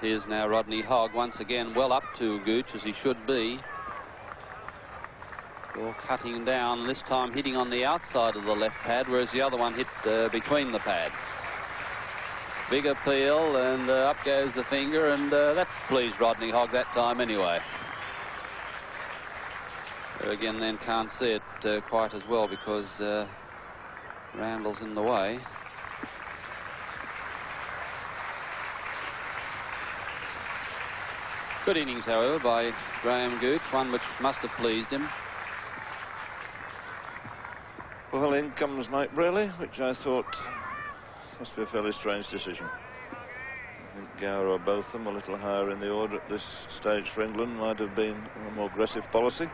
Here's now Rodney Hogg once again well up to Gooch, as he should be. Ball cutting down, this time hitting on the outside of the left pad, whereas the other one hit between the pads. Big appeal, and up goes the finger, and that pleased Rodney Hogg that time anyway. There again then can't see it quite as well because Randall's in the way. Good innings, however, by Graham Gooch, one which must have pleased him. Well, in comes Mike Braley, which I thought must be a fairly strange decision. I think Gower or Botham a little higher in the order at this stage for England might have been a more aggressive policy.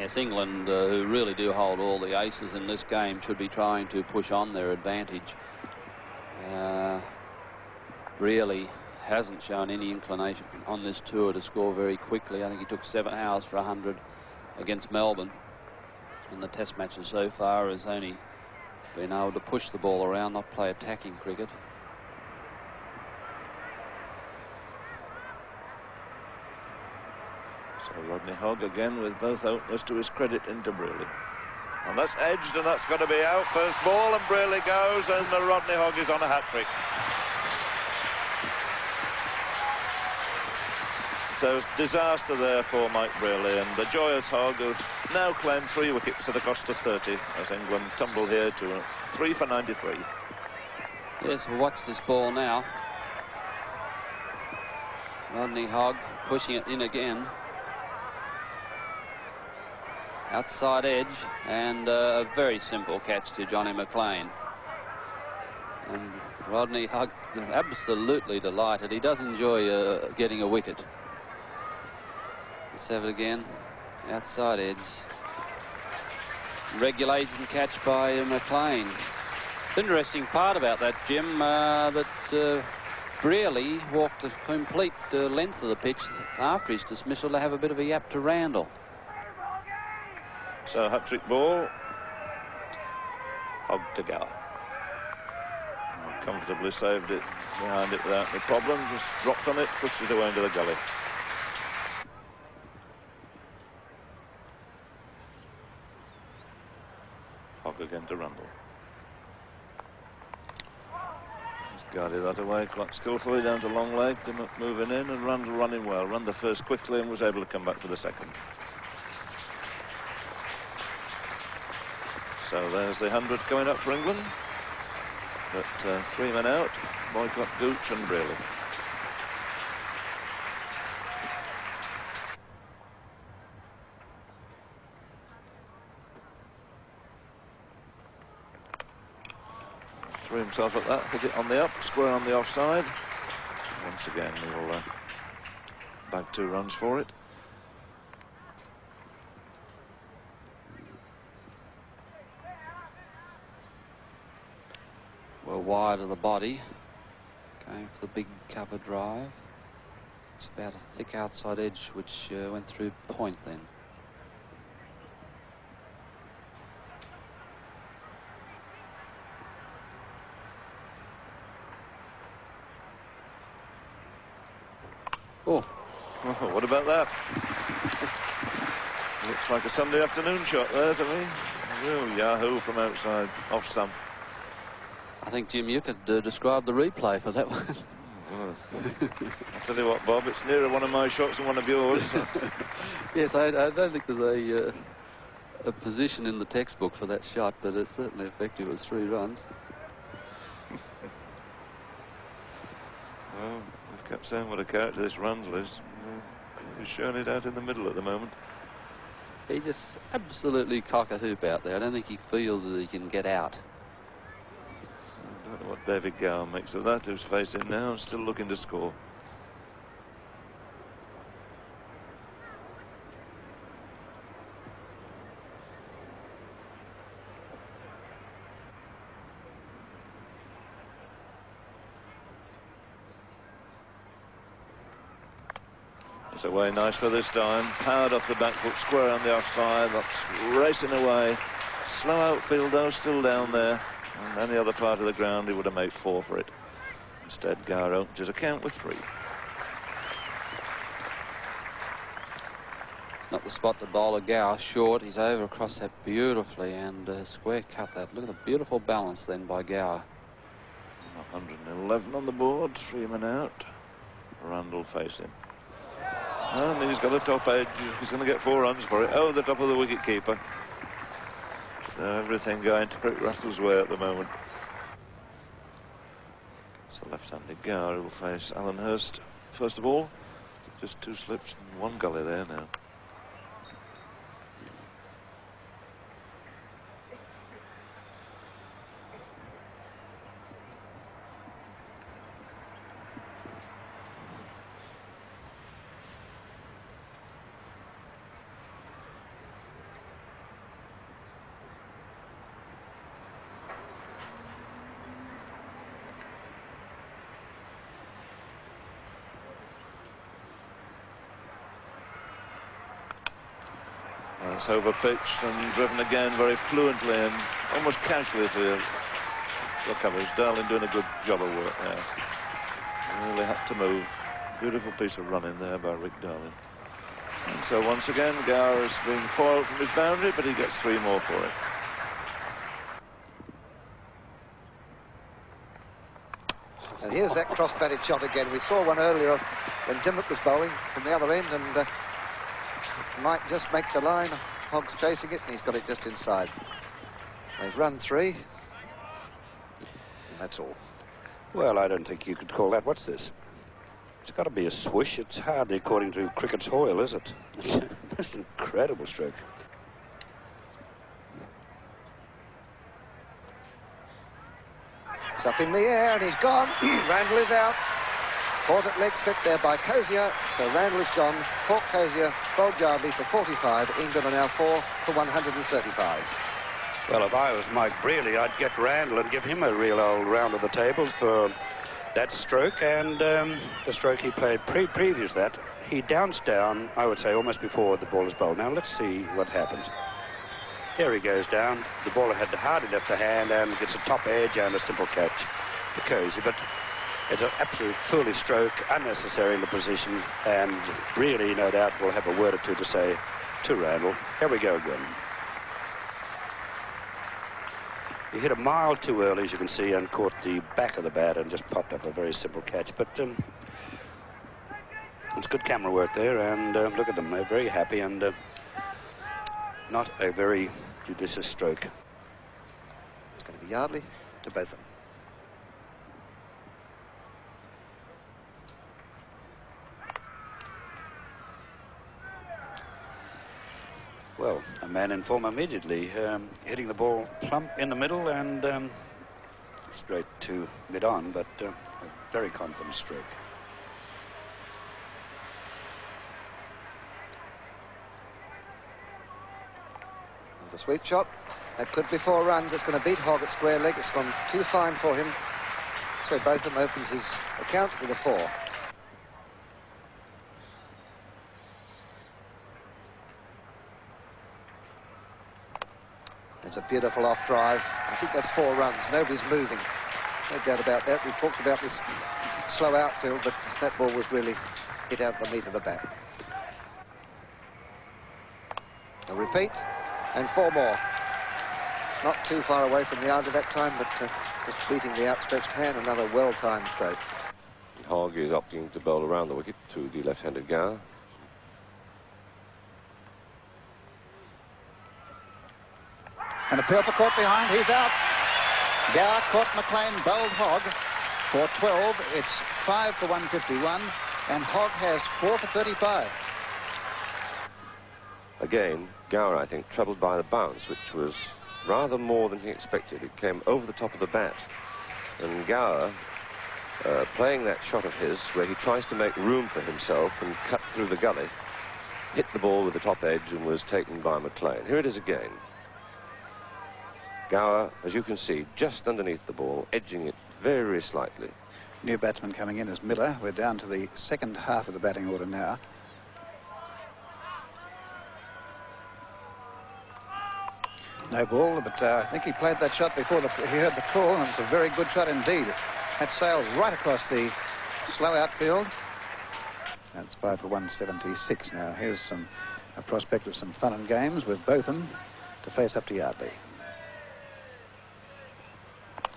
Yes, England, who really do hold all the aces in this game, should be trying to push on their advantage. Really hasn't shown any inclination on this tour to score very quickly. I think he took 7 hours for 100 against Melbourne. In the test matches so far has only been able to push the ball around, not play attacking cricket. So Rodney Hogg again with both openers to his credit into Brearley. And that's edged, and that's got to be out. First ball, and Brearley goes, and the Rodney Hogg is on a hat-trick. So it's disaster there for Mike Brearley, and the joyous Hogg has now claimed 3 wickets at the cost of 30 as England tumble here to 3 for 93. Yes, we'll watch this ball now. Rodney Hogg pushing it in again. Outside edge, and a very simple catch to Johnny McLean. And Rodney Hogg absolutely delighted. He does enjoy getting a wicket. Let's have it again. Outside edge. Regulation catch by McLean. Interesting part about that, Jim, that Brearley walked the complete length of the pitch after his dismissal to have a bit of a yap to Randall. So hat-trick ball. Hogg to Gower. Comfortably saved it behind it without any problem. Just dropped on it, pushed it away into the gully. Hogg again to Randall. He's guarded that away quite skillfully down to long leg. Dimmock moving in, and Randall running well. Ran the first quickly and was able to come back for the second. So there's the 100 coming up for England. But 3 men out, Boycott, Gooch and Brearley. Threw himself at that, hit it on the up, square on the offside. Once again, he will bag 2 runs for it. Well, wide of the body, going for the big cover drive. It's about a thick outside edge which went through point then. Oh, what about that? Looks like a Sunday afternoon shot there to me. A real yahoo from outside, off stump. I think, Jim, you could describe the replay for that one. I'll tell you what, Bob, it's nearer one of my shots than one of yours. Yes, I don't think there's a position in the textbook for that shot, but it's certainly effective. It was 3 runs. Well, we've kept saying what a character this Randall is. He's showing it out in the middle at the moment. He just absolutely cock a hoop out there. I don't think he feels that he can get out. I don't know what David Gower makes of that, who's facing now and still looking to score. It's away nicely this time. Powered off the back foot, square on the offside. That's racing away. Slow outfield though, still down there. And any other part of the ground, he would have made 4 for it. Instead, Gower opens his account with 3. It's not the spot to bowl a Gower short. He's over across that beautifully and square cut that. Look at the beautiful balance then by Gower. 111 on the board, 3 men out. Randall facing. And he's got a top edge. He's going to get 4 runs for it. Oh, the top of the wicket keeper. So everything going to Crick Russell's way at the moment. So left-handed Gower will face Alan Hurst first of all. Just 2 slips and 1 gully there now. That's over-pitched and driven again very fluently and almost casually for the covers. Darling doing a good job of work there. Really had to move. Beautiful piece of running there by Rick Darling. And so once again, Gower is being foiled from his boundary, but he gets 3 more for it. And here's that cross-batted shot again. We saw one earlier when Dimmock was bowling from the other end, and might just make the line. Hogg's chasing it, and he's got it just inside. They've run 3. And that's all. Well, I don't think you could call that. What's this? It's got to be a swish. It's hardly according to cricket's Hoyle, is it? That's an incredible stroke. It's up in the air and he's gone. Randall is out. Caught at leg slip there by Cozier. So Randall is gone. Hawk Cozier bowled Yardley for 45. England are now 4 for 135. Well, if I was Mike Brearley, I'd get Randall and give him a real old round of the tables for that stroke, and the stroke he played previous that. He downs down, I would say, almost before the ball is bowled. Now, let's see what happens. There he goes down. The ball had hardly left the hand and gets a top edge and a simple catch for Cozy. But it's an absolute foolish stroke, unnecessary in the position, and really, no doubt, will have a word or two to say to Randall. Here we go again. He hit a mile too early, as you can see, and caught the back of the bat and just popped up a very simple catch. But it's good camera work there, and look at them. They're very happy, and not a very judicious stroke. It's going to be Yardley to Botham. Well, a man in form immediately, hitting the ball plump in the middle and straight to mid-on, but a very confident stroke. And the sweep shot, that could be 4 runs. It's going to beat Hogg at square leg. It's gone too fine for him. So Botham opens his account with a 4. It's a beautiful off drive. I think that's 4 runs. Nobody's moving. No doubt about that. We've talked about this slow outfield, but that ball was really hit out the meat of the bat. A repeat, and 4 more. Not too far away from the under that time, but just beating the outstretched hand. Another well-timed stroke. Hogg is opting to bowl around the wicket to the left-handed Gower. And appeal for caught behind. He's out. Gower caught McLean, bowled Hogg for 12. It's 5 for 151, and Hogg has 4 for 35. Again, Gower, I think, troubled by the bounce, which was rather more than he expected. It came over the top of the bat. And Gower, playing that shot of his, where he tries to make room for himself and cut through the gully, hit the ball with the top edge and was taken by McLean. Here it is again. Gower, as you can see, just underneath the ball, edging it very slightly. New batsman coming in is Miller. We're down to the second half of the batting order now. No ball, but I think he played that shot before he heard the call, and it's a very good shot indeed. That sailed right across the slow outfield. That's 5 for 176 now. Here's a prospect of some fun and games with Botham to face up to Yardley.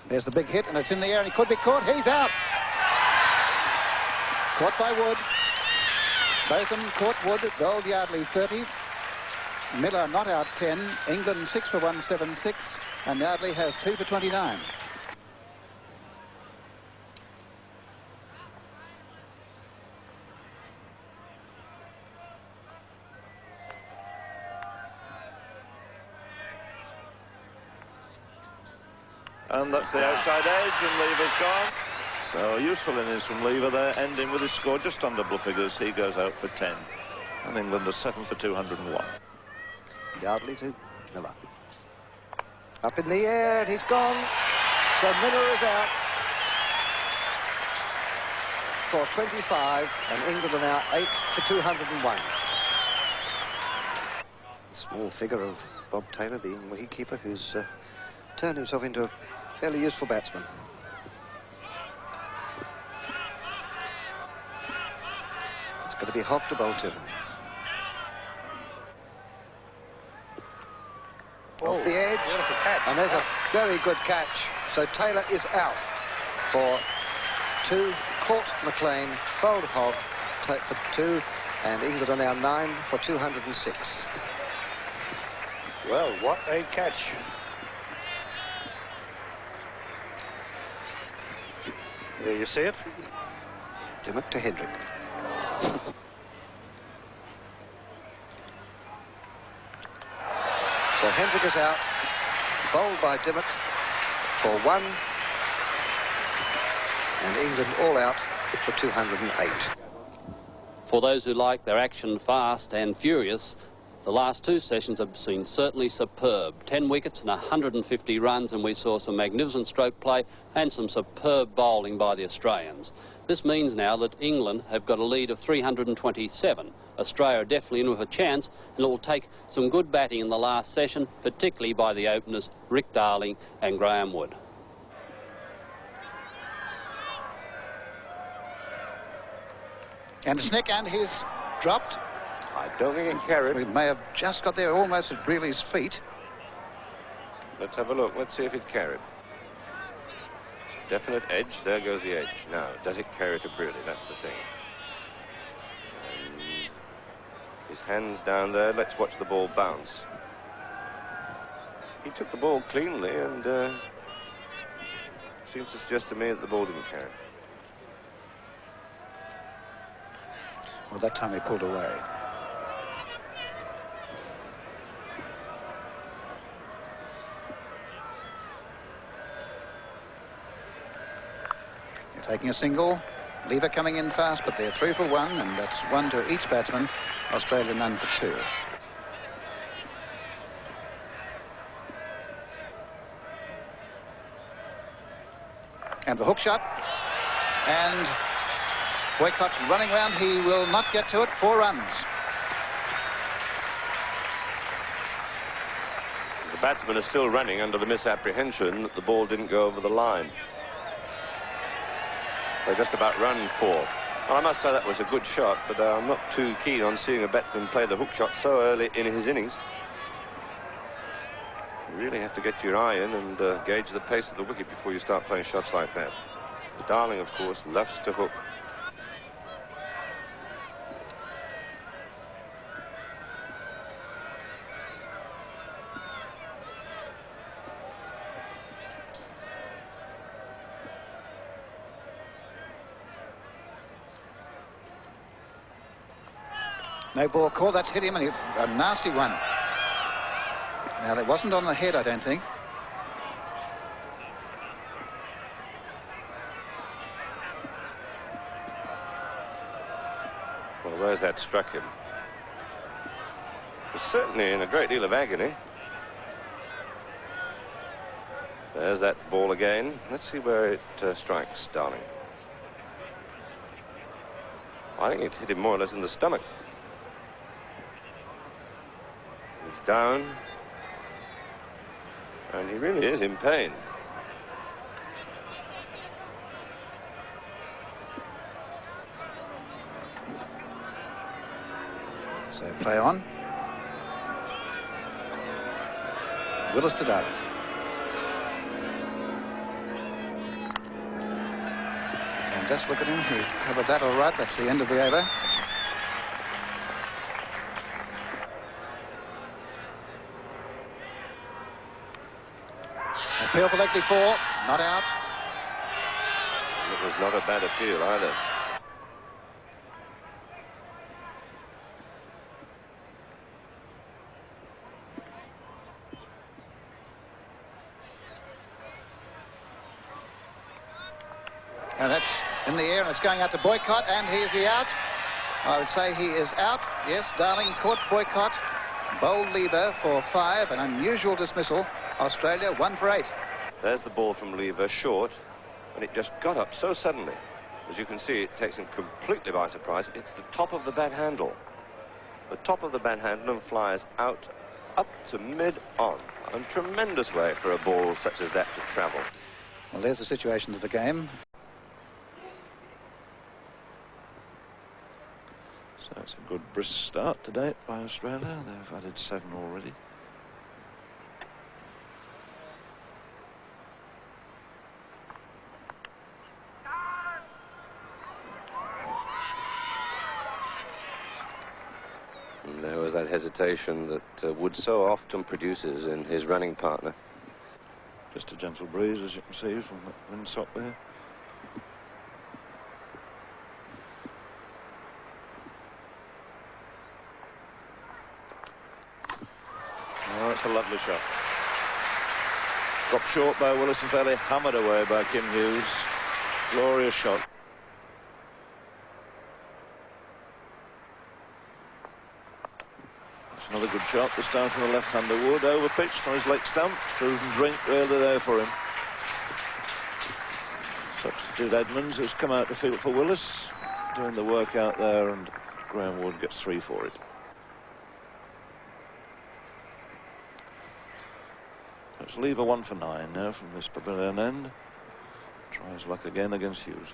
There's the big hit, and it's in the air, and he could be caught. He's out. Caught by Wood. Botham caught Wood, bowled Yardley 30. Miller not out 10. England 6 for 176, and Yardley has 2 for 29. And that's the outside edge, and Lever's gone. So useful innings from Lever there, ending with his score just on double figures. He goes out for 10. And England are 7 for 201. Yardley to Miller. Up in the air, and he's gone. So Miller is out for 25, and England are now 8 for 201. Small figure of Bob Taylor, the wicketkeeper, who's turned himself into a fairly useful batsman. It's going to be Hogg to bowl to him. Off the edge, and there's a very good catch. So Taylor is out for 2. Caught McLean, bowled Hogg, take for 2, and England are now 9 for 206. Well, what a catch. There you see it. Dimmock to Hendrick. So Hendrick is out, bowled by Dimmock for 1, and England all out for 208. For those who like their action fast and furious, the last 2 sessions have been certainly superb. 10 wickets and 150 runs, and we saw some magnificent stroke play and some superb bowling by the Australians. This means now that England have got a lead of 327. Australia are definitely in with a chance, and it will take some good batting in the last session, particularly by the openers Rick Darling and Graham Wood. And Snick, and he's dropped. I don't think it carried. We may have just got there almost at Brealey's feet. Let's have a look. Let's see if it carried. Definite edge. There goes the edge. Now, does it carry to Brealey? That's the thing. And his hands down there. Let's watch the ball bounce. He took the ball cleanly, and seems to suggest to me that the ball didn't carry. Well, that time he pulled away. They're taking a single. Lever coming in fast, but they're 3 for 1, and that's 1 to each batsman. Australia none for 2. And the hook shot. And Boycott's running round. He will not get to it. 4 runs. The batsmen are still running under the misapprehension that the ball didn't go over the line. They just about run 4. Well, I must say that was a good shot, but I'm not too keen on seeing a batsman play the hook shot so early in his innings. You really have to get your eye in and gauge the pace of the wicket before you start playing shots like that. Darling, of course, loves to hook. No ball called. That's hit him, and a nasty one. Now, that wasn't on the head, I don't think. Well, where's that struck him? He's certainly in a great deal of agony. There's that ball again. Let's see where it strikes Darling. I think it hit him more or less in the stomach. He's down. And he really is in pain. So play on. Willis to Darling. And just look at him. He covered that all right. That's the end of the over. Appeal for leg before. Not out. It was not a bad appeal either. And that's in the air, and it's going out to Boycott, and is he out? I would say he is out. Yes, Darling caught Boycott. Bowled Lever for 5, an unusual dismissal. Australia 1 for 8. There's the ball from Lever, short, and it just got up so suddenly. As you can see, it takes him completely by surprise. It's the top of the bat handle. The top of the bat handle and flies out up to mid-on. A tremendous way for a ball such as that to travel. Well, there's the situation of the game. So it's a good brisk start to date by Australia. They've added 7 already. And there was that hesitation that Wood so often produces in his running partner. Just a gentle breeze, as you can see from that windsock there. Oh, that's a lovely shot. Dropped short by Willis and fairly hammered away by Kim Hughes. Glorious shot. That's another good shot, this time from the left-hander Wood. Over pitched on his leg stump. Food and drink really there for him. Substitute Edmonds, who's come out to field for Willis, doing the work out there, and Graham Wood gets 3 for it. Let's leave a 1 for 9 now from this pavilion end. Try his luck again against Hughes.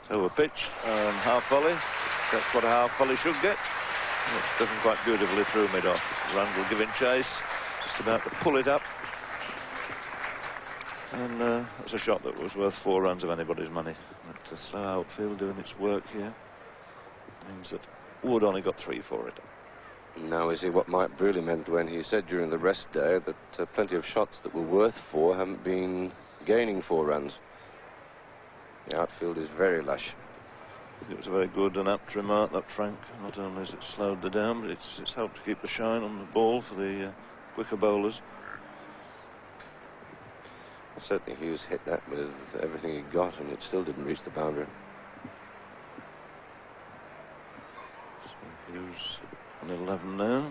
It's over pitched and half volley. That's what a half volley should get. It's driven quite beautifully through mid-off. Randall giving chase, just about to pull it up. And it's a shot that was worth 4 runs of anybody's money. But the slow outfield doing its work here means that Wood only got 3 for it. Now we see what Mike Brearley meant when he said during the rest day that plenty of shots that were worth 4 haven't been gaining 4 runs. The outfield is very lush. It was a very good and apt remark, that, Frank. Not only has it slowed the down, but it's helped to keep the shine on the ball for the quicker bowlers. Well, certainly Hughes hit that with everything he got, and it still didn't reach the boundary. So Hughes on 11 now.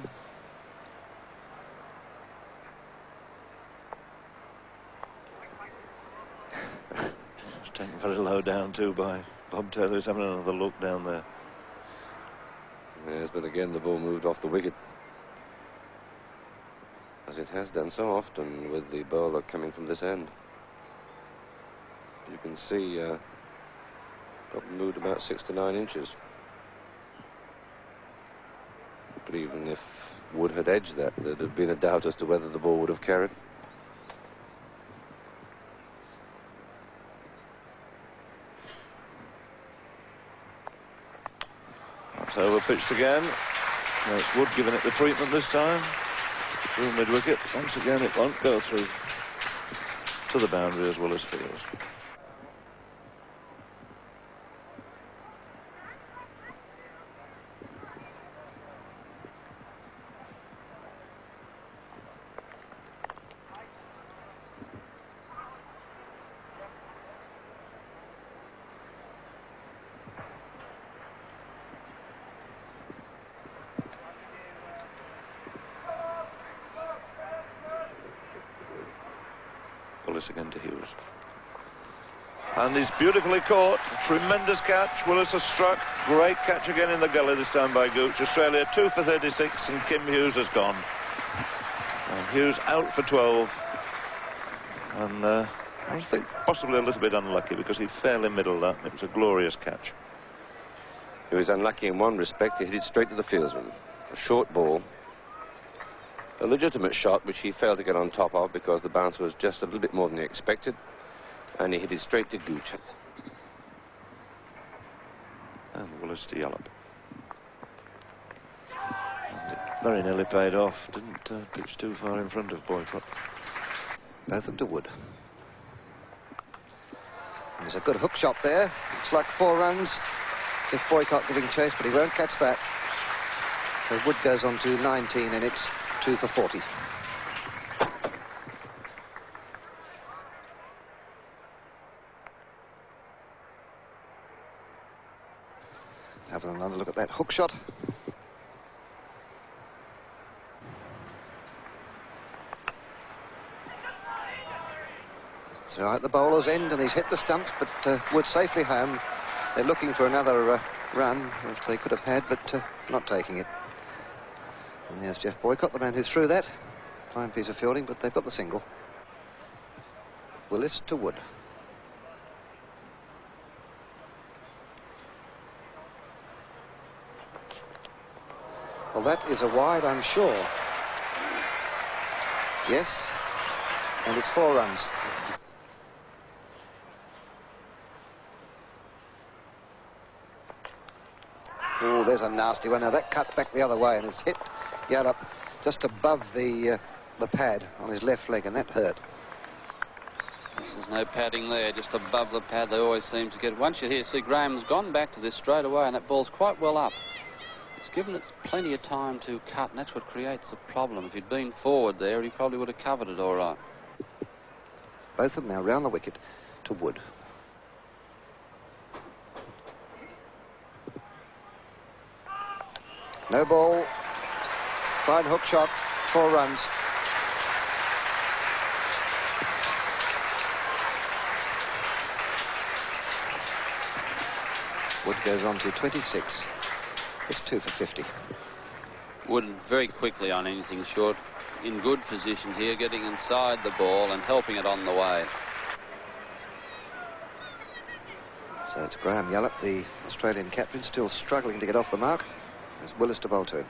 It's taken very low down too by Bob Taylor. He's having another look down there. Yes, but again the ball moved off the wicket, as it has done so often with the bowler coming from this end. You can see probably moved about 6 to 9 inches. But even if Wood had edged that, there'd have been a doubt as to whether the ball would have carried. That's over pitched again. Now it's Wood giving it the treatment this time. Through mid wicket. Once again it won't go through to the boundary as well as fields. Willis again to Hughes. And he's beautifully caught. Tremendous catch. Willis has struck. Great catch again in the gully, this time by Gooch. Australia 2 for 36 and Kim Hughes has gone. And Hughes out for 12. And I think possibly a little bit unlucky because he fairly middled that. It was a glorious catch. He was unlucky in one respect. He hit it straight to the fieldsman. A short ball. A legitimate shot which he failed to get on top of because the bounce was just a little bit more than he expected, and he hit it straight to Gooch. And Willis to Yallop. And it very nearly paid off. Didn't pitch too far in front of Boycott. Both of them to Wood. There's a good hook shot there. Looks like 4 runs if Boycott giving chase, but he won't catch that. So Wood goes on to 19 and it's 2 for 40. Have another look at that hook shot. So at the bowler's end, and he's hit the stumps, but Wood safely home. They're looking for another run, which they could have had, but not taking it. And there's Jeff Boycott, the man who threw that. Fine piece of fielding, but they've got the single. Willis to Wood. Well, that is a wide, I'm sure. Yes, and it's 4 runs. Oh, there's a nasty one. Now that cut back the other way, and it's hit Yallop just above the pad on his left leg, and that hurt. Yes, there's no padding there, just above the pad. They always seem to get. Once you hear, see, Graham's gone back to this straight away, and that ball's quite well up. It's given it plenty of time to cut, and that's what creates the problem. If he'd been forward there, he probably would have covered it all right. Both of them now round the wicket to Wood. No ball. Fine hook shot. 4 runs. Wood goes on to 26. It's 2 for 50. Wood very quickly on anything short. In good position here, getting inside the ball and helping it on the way. So it's Graham Yallop, the Australian captain, still struggling to get off the mark. There's Willis to bowl to.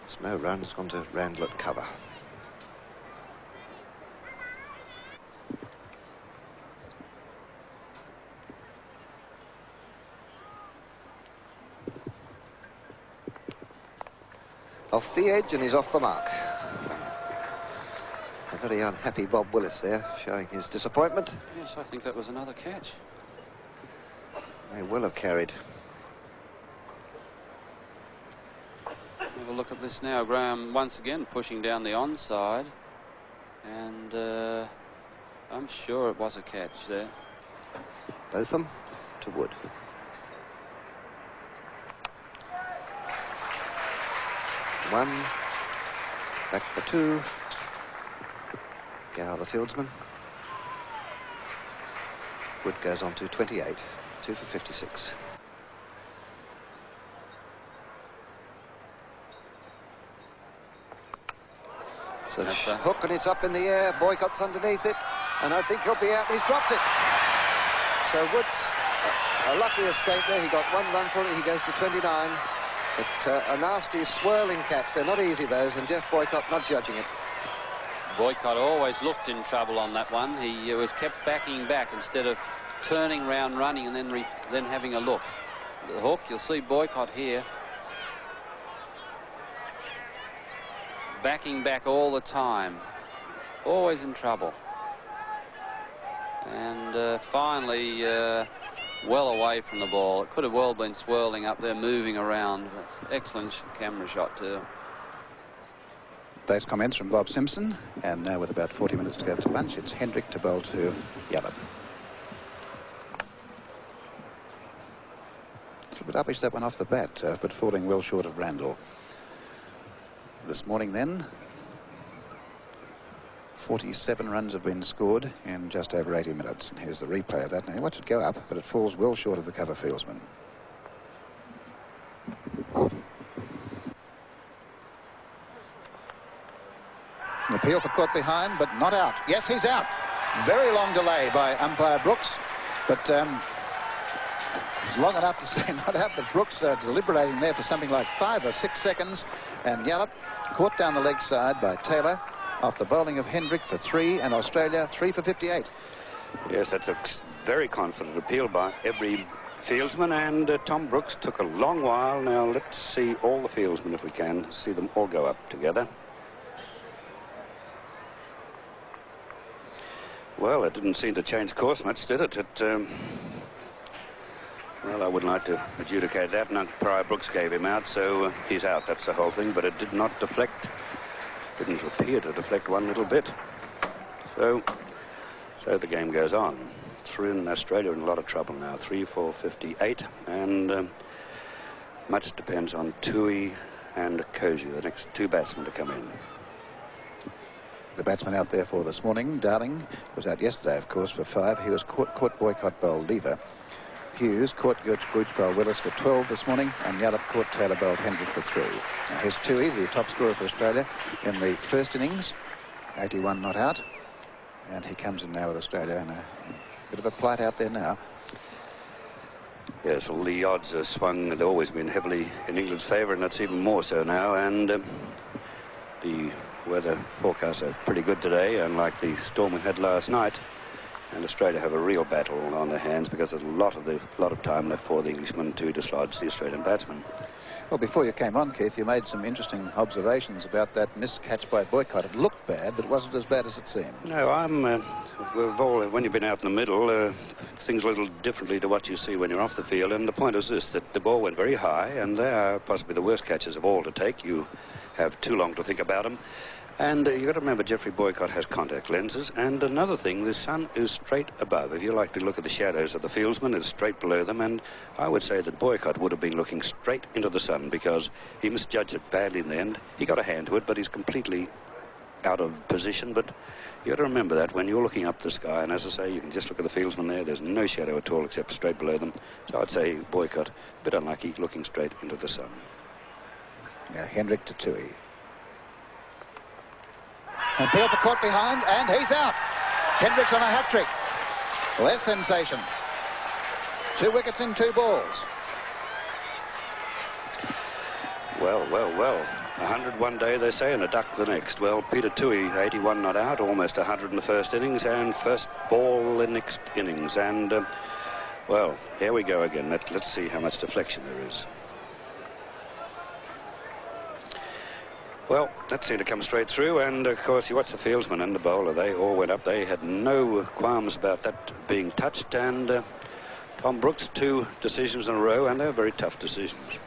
It's no run, it's gone to Randall at cover. Off the edge, and he's off the mark. A very unhappy Bob Willis there, showing his disappointment. Yes, I think that was another catch. May well have carried. Have a look at this now. Graham once again pushing down the onside. And I'm sure it was a catch there. Botham to Wood. One, back for 2. Gower the fieldsman. Wood goes on to 28, 2 for 56. So hook, and it's up in the air. Boycott's underneath it, and I think he'll be out. He's dropped it. So Wood's a lucky escape there. He got 1 run for it. He goes to 29. But a nasty swirling catch. They're not easy, those, and Jeff Boycott not judging it. Boycott always looked in trouble on that one. He was kept backing back instead of turning round, running, and then having a look. The hook, you'll see Boycott here. Backing back all the time. Always in trouble. And finally, well away from the ball. It could have well been swirling up there, moving around. That's excellent camera shot too. Those comments from Bob Simpson, and now with about 40 minutes to go to lunch, it's Hendrick to bowl to Yallop. A little bit uppish that one off the bat, but falling well short of Randall. This morning then, 47 runs have been scored in just over 80 minutes. And here's the replay of that. Now, watch it go up, but it falls well short of the cover fieldsman. An appeal for caught behind, but not out. Yes, he's out. Very long delay by umpire Brooks, but it's long enough to say not out, but Brooks deliberating there for something like 5 or 6 seconds, and Yallop caught down the leg side by Taylor off the bowling of Hendrick for 3, and Australia 3 for 58. Yes, that's a very confident appeal by every fieldsman, and Tom Brooks took a long while. Now let's see all the fieldsmen, if we can, see them all go up together. Well, it didn't seem to change course much, did it? Well, I wouldn't like to adjudicate that. And Prior Brooks gave him out, so he's out. That's the whole thing. But it did not deflect. Didn't appear to deflect one little bit. So the game goes on. Australia in a lot of trouble now. 3 for 58, and much depends on Tui and Koji, the next 2 batsmen to come in. The batsman out there for this morning, Darling, was out yesterday, of course, for 5. He was caught Boycott bowled lever. Hughes caught Gujpal Willis for 12 this morning, and Yallop caught Taylor Bolt-Hendrick for 3. Now here's Toohey, the top scorer for Australia in the first innings, 81 not out, and he comes in now with Australia in a bit of a plight out there now. Yes, well, the odds are swung. They've always been heavily in England's favour, and that's even more so now. And the weather forecasts are pretty good today, unlike the storm we had last night. And Australia have a real battle on their hands because there's a lot of time left for the Englishmen to dislodge the Australian batsmen. Well, before you came on, Keith, you made some interesting observations about that missed catch by Boycott. It looked bad, but it wasn't as bad as it seemed. No, when you've been out in the middle, things a little differently to what you see when you're off the field. And the point is this, that the ball went very high, and they are possibly the worst catches of all to take. You have too long to think about them. And you've got to remember, Geoffrey Boycott has contact lenses. And another thing, the sun is straight above. If you like to look at the shadows of the fieldsmen, it's straight below them. And I would say that Boycott would have been looking straight into the sun because he misjudged it badly in the end. He got a hand to it, but he's completely out of position. But you've got to remember that when you're looking up the sky, and as I say, you can just look at the fieldsmen there. There's no shadow at all except straight below them. So I'd say Boycott, a bit unlucky, looking straight into the sun. Now Hendrick to Toohey. And Pelfer caught behind, and he's out. Hendrick's on a hat-trick. Well, that's sensation. 2 wickets in 2 balls. Well. 100 one day, they say, and a duck the next. Well, Peter Toohey, 81 not out, almost 100 in the first innings, and first ball in next innings. And, well, here we go again. Let's see how much deflection there is. Well, that seemed to come straight through, and of course you watch the fieldsman and the bowler, they all went up. They had no qualms about that being touched, and Tom Brooks, 2 decisions in a row, and they were very tough decisions.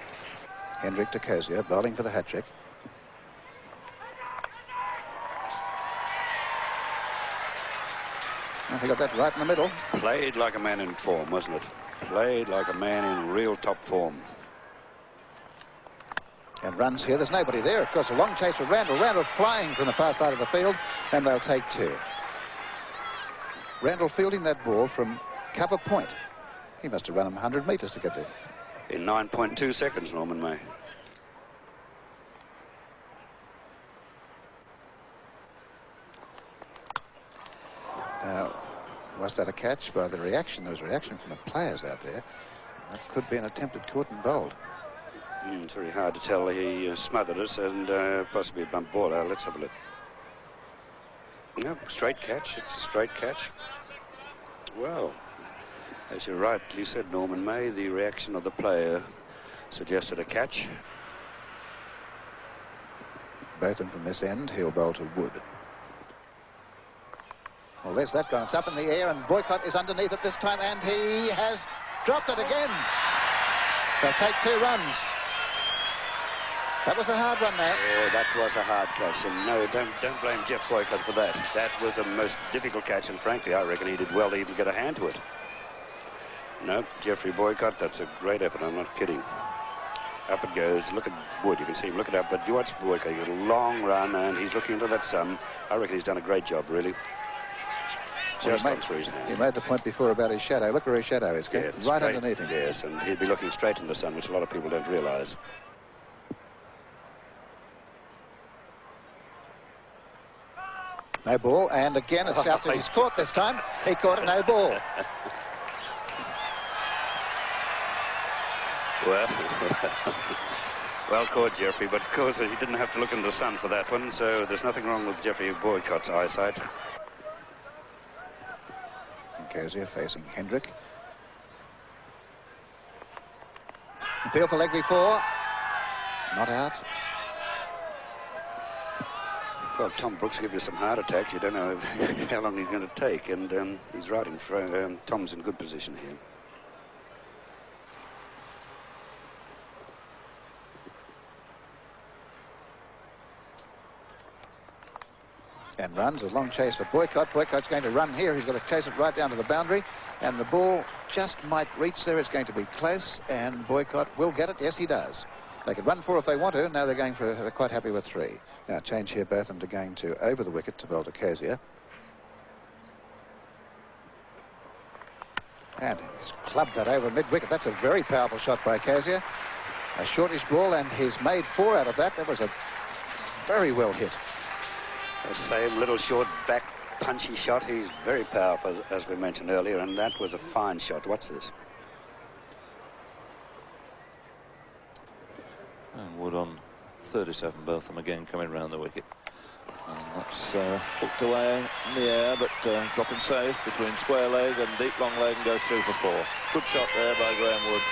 Hendrick to Cozier, bowling for the hat-trick. He got that right in the middle. Played like a man in form, wasn't it? Played like a man in real top form. And runs here. There's nobody there. Of course, a long chase for Randall. Randall flying from the far side of the field, and they'll take 2. Randall fielding that ball from cover point. He must have run him 100 metres to get there. In 9.2 seconds, Norman May. Now, was that a catch? By the reaction, there was a reaction from the players out there. That could be an attempted caught and bowled. It's very hard to tell. He smothered us and possibly a bump ball out. Let's have a look. Yep, straight catch. It's a straight catch. Well, as you rightly said, Norman May, the reaction of the player suggested a catch. Botham from this end. He'll bowl to Wood. Well, there's that gone. It's up in the air, and Boycott is underneath it this time, and he has dropped it again. They'll take 2 runs. That was a hard one there. Yeah, that was a hard catch, and no, don't blame Jeff Boycott for that. That was a most difficult catch, and frankly, I reckon he did well to even get a hand to it. No, Geoffrey Boycott, that's a great effort, I'm not kidding. Up it goes. Look at Wood, you can see him looking up, but you watch Boycott, he got a long run, and he's looking into that sun. I reckon he's done a great job, really. Well, you made the point before about his shadow. Look where his shadow is, yeah, right underneath him. Yes, and he'd be looking straight in the sun, which a lot of people don't realise. No ball, and again it's out to his court this time. He caught it, no ball. Well caught, Geoffrey, but of course he didn't have to look in the sun for that one, so there's nothing wrong with Geoffrey Boycott's eyesight. Cozier facing Hendrick. Appeal for leg before. Not out. Well, Tom Brooks will give you some heart attacks. You don't know how long he's going to take, and he's right in front. Tom's in good position here. And runs a long chase for Boycott. Boycott's going to run here. He's got to chase it right down to the boundary, and the ball just might reach there. It's going to be close, and Boycott will get it. Yes, he does. They could run 4 if they want to. Now they're quite happy with 3. Now change here, Botham to going to over the wicket to bowl to Cozier. And he's clubbed that over mid-wicket. That's a very powerful shot by Kazia. A shortish ball, and he's made 4 out of that. That was a very well hit. That same little short back punchy shot. He's very powerful, as we mentioned earlier, and that was a fine shot. What's this? And Wood on 37, Botham again coming round the wicket. And that's hooked away in the air, but dropping safe between square leg and deep long leg and goes through for 4. Good shot there by Graham Wood.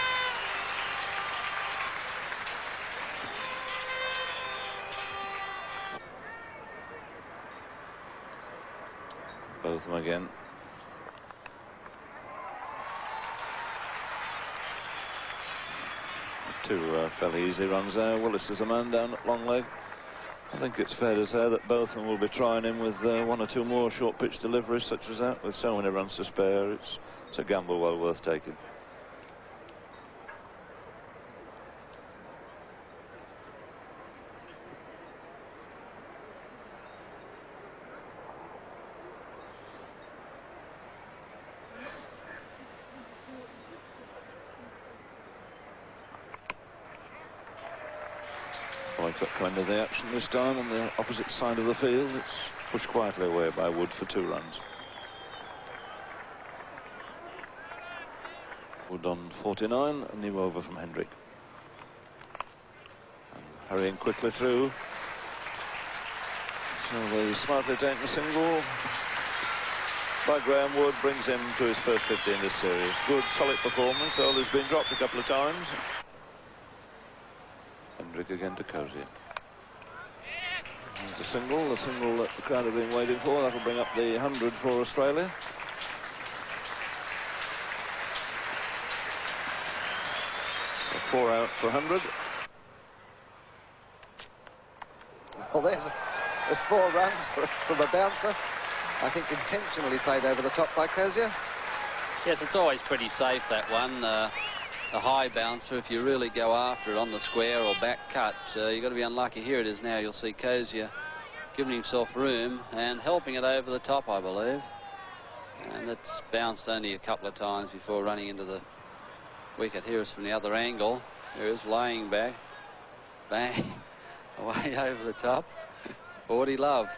Botham again. Two fairly easy runs there. Willis is a man down at long leg. I think it's fair to say that both of them will be trying him with 1 or 2 more short pitch deliveries such as that. With so many runs to spare, it's a gamble well worth taking. Boycott coming to the action this time on the opposite side of the field. It's pushed quietly away by Wood for 2 runs. Wood on 49, a new over from Hendrick. And hurrying quickly through. So the smartly taken single by Graham Wood brings him to his first 50 in this series. Good, solid performance, although he's been dropped a couple of times. Hendrick again to Kosier. There's the single that the crowd have been waiting for. That'll bring up the 100 for Australia. So 4 out for 100. Well, there's 4 runs from a bouncer. I think intentionally played over the top by Kosier. Yes, it's always pretty safe, that one. A high bouncer, if you really go after it on the square or back cut, you've got to be unlucky. Here it is now. You'll see Kosier giving himself room and helping it over the top, I believe. And it's bounced only a couple of times before running into the wicket. Here is from the other angle. Here is laying back. Bang. Away over the top. 40 love.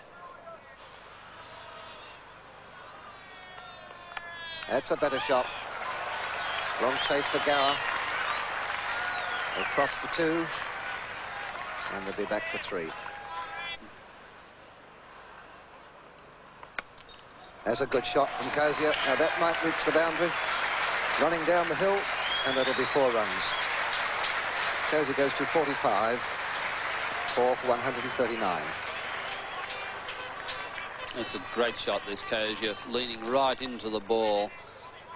That's a better shot. Long chase for Gower. They'll cross for 2. And they'll be back for 3. There's a good shot from Kosier. Now that might reach the boundary. Running down the hill, and that'll be 4 runs. Kosier goes to 45. 4 for 139. It's a great shot, this Kosier, leaning right into the ball.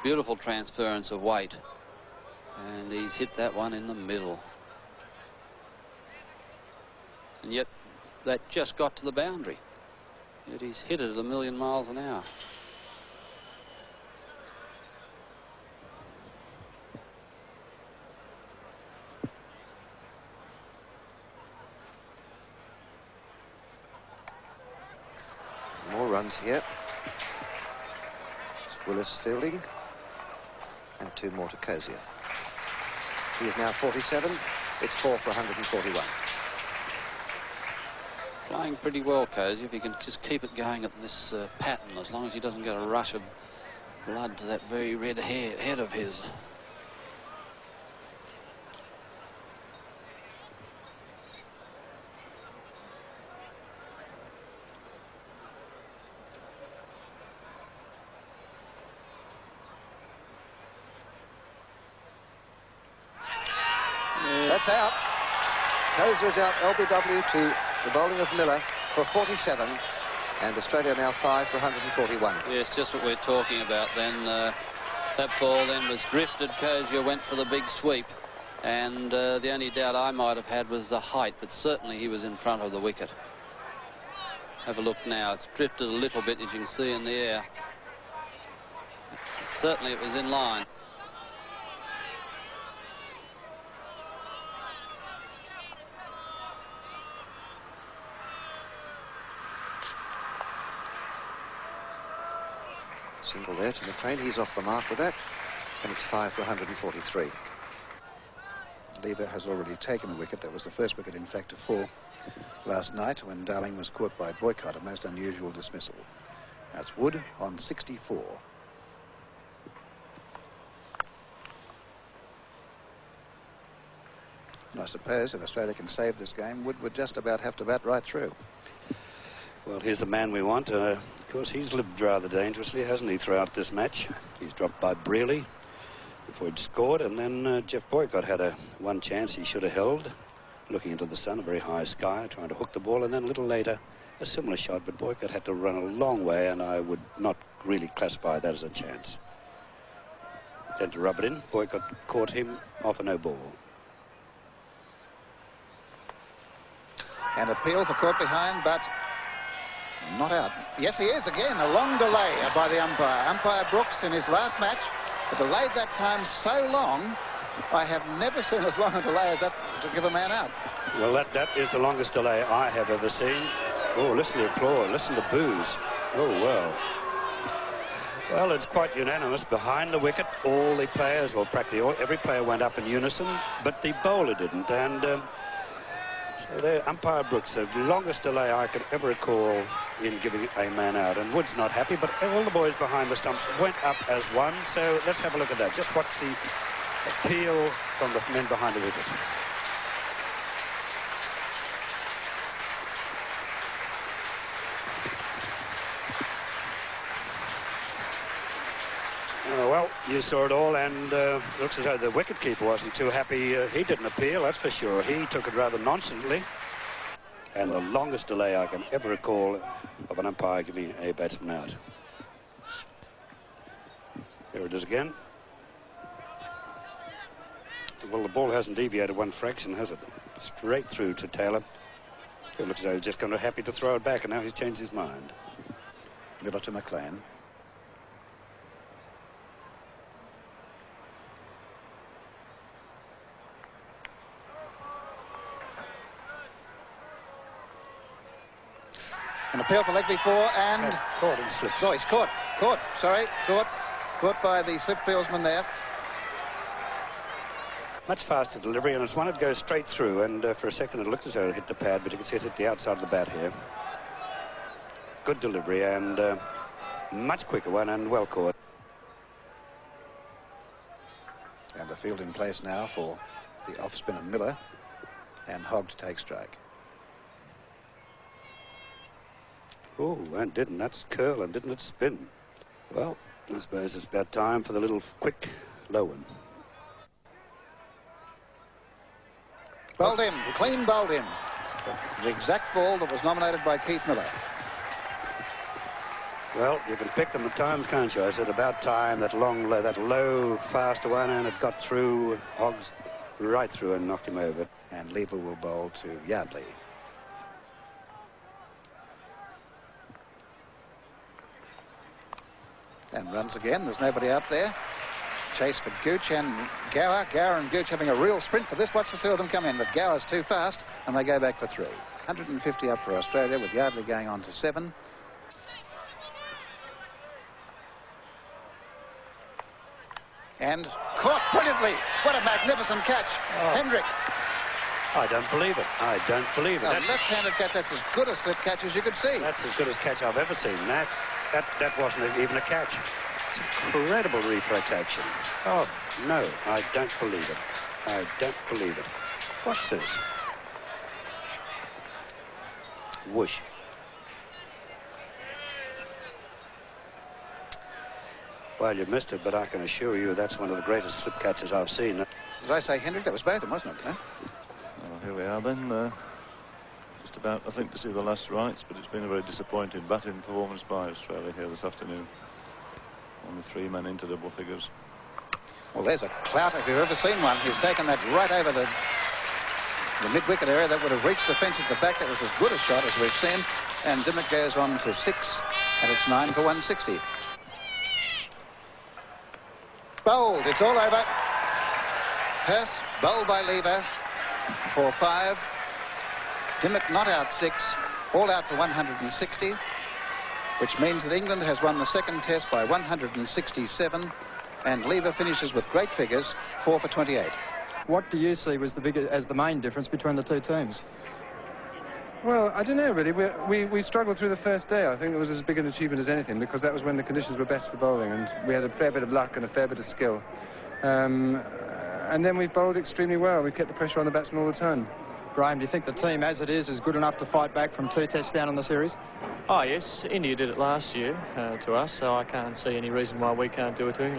Beautiful transference of weight. And he's hit that one in the middle. And yet, that just got to the boundary. Yet he's hit it at 1,000,000 miles an hour. More runs here. It's Willis fielding. And 2 more to Kosier. He is now 47. It's 4 for 141. Playing pretty well, Kosier, if he can just keep it going at this pattern, as long as he doesn't get a rush of blood to that very red head of his. That's out. Kosier's out. LBW to the bowling of Miller for 47. And Australia now 5 for 141. Yes, just what we're talking about then. That ball then was drifted. Kosier went for the big sweep. And the only doubt I might have had was the height, but certainly he was in front of the wicket. Have a look now. It's drifted a little bit, as you can see in the air. Certainly it was in line. Single there to McLean. He's off the mark with that. And it's 5 for 143. Lever has already taken the wicket. That was the first wicket, in fact, to fall last night when Darling was caught by Boycott, a most unusual dismissal. That's Wood on 64. And I suppose if Australia can save this game, Wood would just about have to bat right through. Well, here's the man we want. Of course, he's lived rather dangerously, hasn't he, throughout this match? He's dropped by Brearley before he'd scored, and then Jeff Boycott had one chance he should have held, looking into the sun, a very high sky, trying to hook the ball, and then a little later, a similar shot, but Boycott had to run a long way, and I would not really classify that as a chance. Then to rub it in, Boycott caught him off a no ball. And appeal for caught behind, but not out. Yes, he is again. A long delay by the umpire. Umpire Brooks in his last match delayed that time so long. I have never seen as long a delay as that to give a man out. Well, that is the longest delay I have ever seen. Oh, listen to the applause. Listen to boos. Oh, well. Well, it's quite unanimous. Behind the wicket, all the players, or practically every player went up in unison, but the bowler didn't. And so there, umpire Brooks, the longest delay I could ever recall in giving a man out. And Wood's not happy, but all the boys behind the stumps went up as one. So let's have a look at that. Just watch the appeal from the men behind the wicket. Well, you saw it all, and looks as though the wicketkeeper wasn't too happy. He didn't appeal, that's for sure. He took it rather nonchalantly. And the longest delay I can ever recall of an umpire giving a batsman out. Here it is again. Well, the ball hasn't deviated one fraction, has it? Straight through to Taylor. It looks as though he's just kind of happy to throw it back, and now he's changed his mind. Miller to McLean. An appeal for leg before, and caught and slipped. Oh, he's caught by the slip fieldsman there. Much faster delivery, and it's one that goes straight through, and for a second it looked as though it hit the pad, but you can see it hit the outside of the bat here. Good delivery, and much quicker one, and well caught. And the field in place now for the off-spinner Miller, and Hogg to take strike. Oh, and didn't that curl and didn't it spin? Well, I suppose it's about time for the little quick low one. Bowled in, clean bowled in. The exact ball that was nominated by Keith Miller. Well, you can pick them at times, can't you? I said about time, that low, fast one, and it got through. Hogg's right through and knocked him over. And Lever will bowl to Yardley. And runs again. There's nobody out there. Chase for Gooch and Gower. Gower and Gooch having a real sprint for this. Watch the two of them come in, but Gower's too fast, and they go back for 3. 150 up for Australia, with Yardley going on to 7. And caught brilliantly. What a magnificent catch. Oh. Hendrick. I don't believe it. I don't believe it. A left-handed catch. That's as good a slip catch as you could see. That's as good a catch I've ever seen. That wasn't even a catch. It's incredible reflex action. Oh, no, I don't believe it. I don't believe it. What's this? Whoosh. Well, you missed it, but I can assure you that's one of the greatest slip catches I've seen. Did I say Hendrick? That was both of them, wasn't it? Huh? Well, here we are then. Just about, I think, to see the last rights, but it's been a very disappointing batting performance by Australia here this afternoon. Only 3 men into double figures. Well, there's a clout if you've ever seen one. He's taken that right over the mid-wicket area. That would have reached the fence at the back. That was as good a shot as we've seen. And Dimmock goes on to 6, and it's 9 for 160. Bowled. It's all over. Hurst bowled by Lever for 5. Dimmock not out 6, all out for 160, which means that England has won the second test by 167, and Lever finishes with great figures, 4 for 28. What do you see was as the main difference between the two teams? Well, I don't know, really. We struggled through the first day. I think it was as big an achievement as anything, because that was when the conditions were best for bowling, and we had a fair bit of luck and a fair bit of skill. And then we've bowled extremely well. We kept the pressure on the batsmen all the time. Graham, do you think the team, as it is good enough to fight back from 2 tests down in the series? Oh, yes. India did it last year to us, so I can't see any reason why we can't do it to England.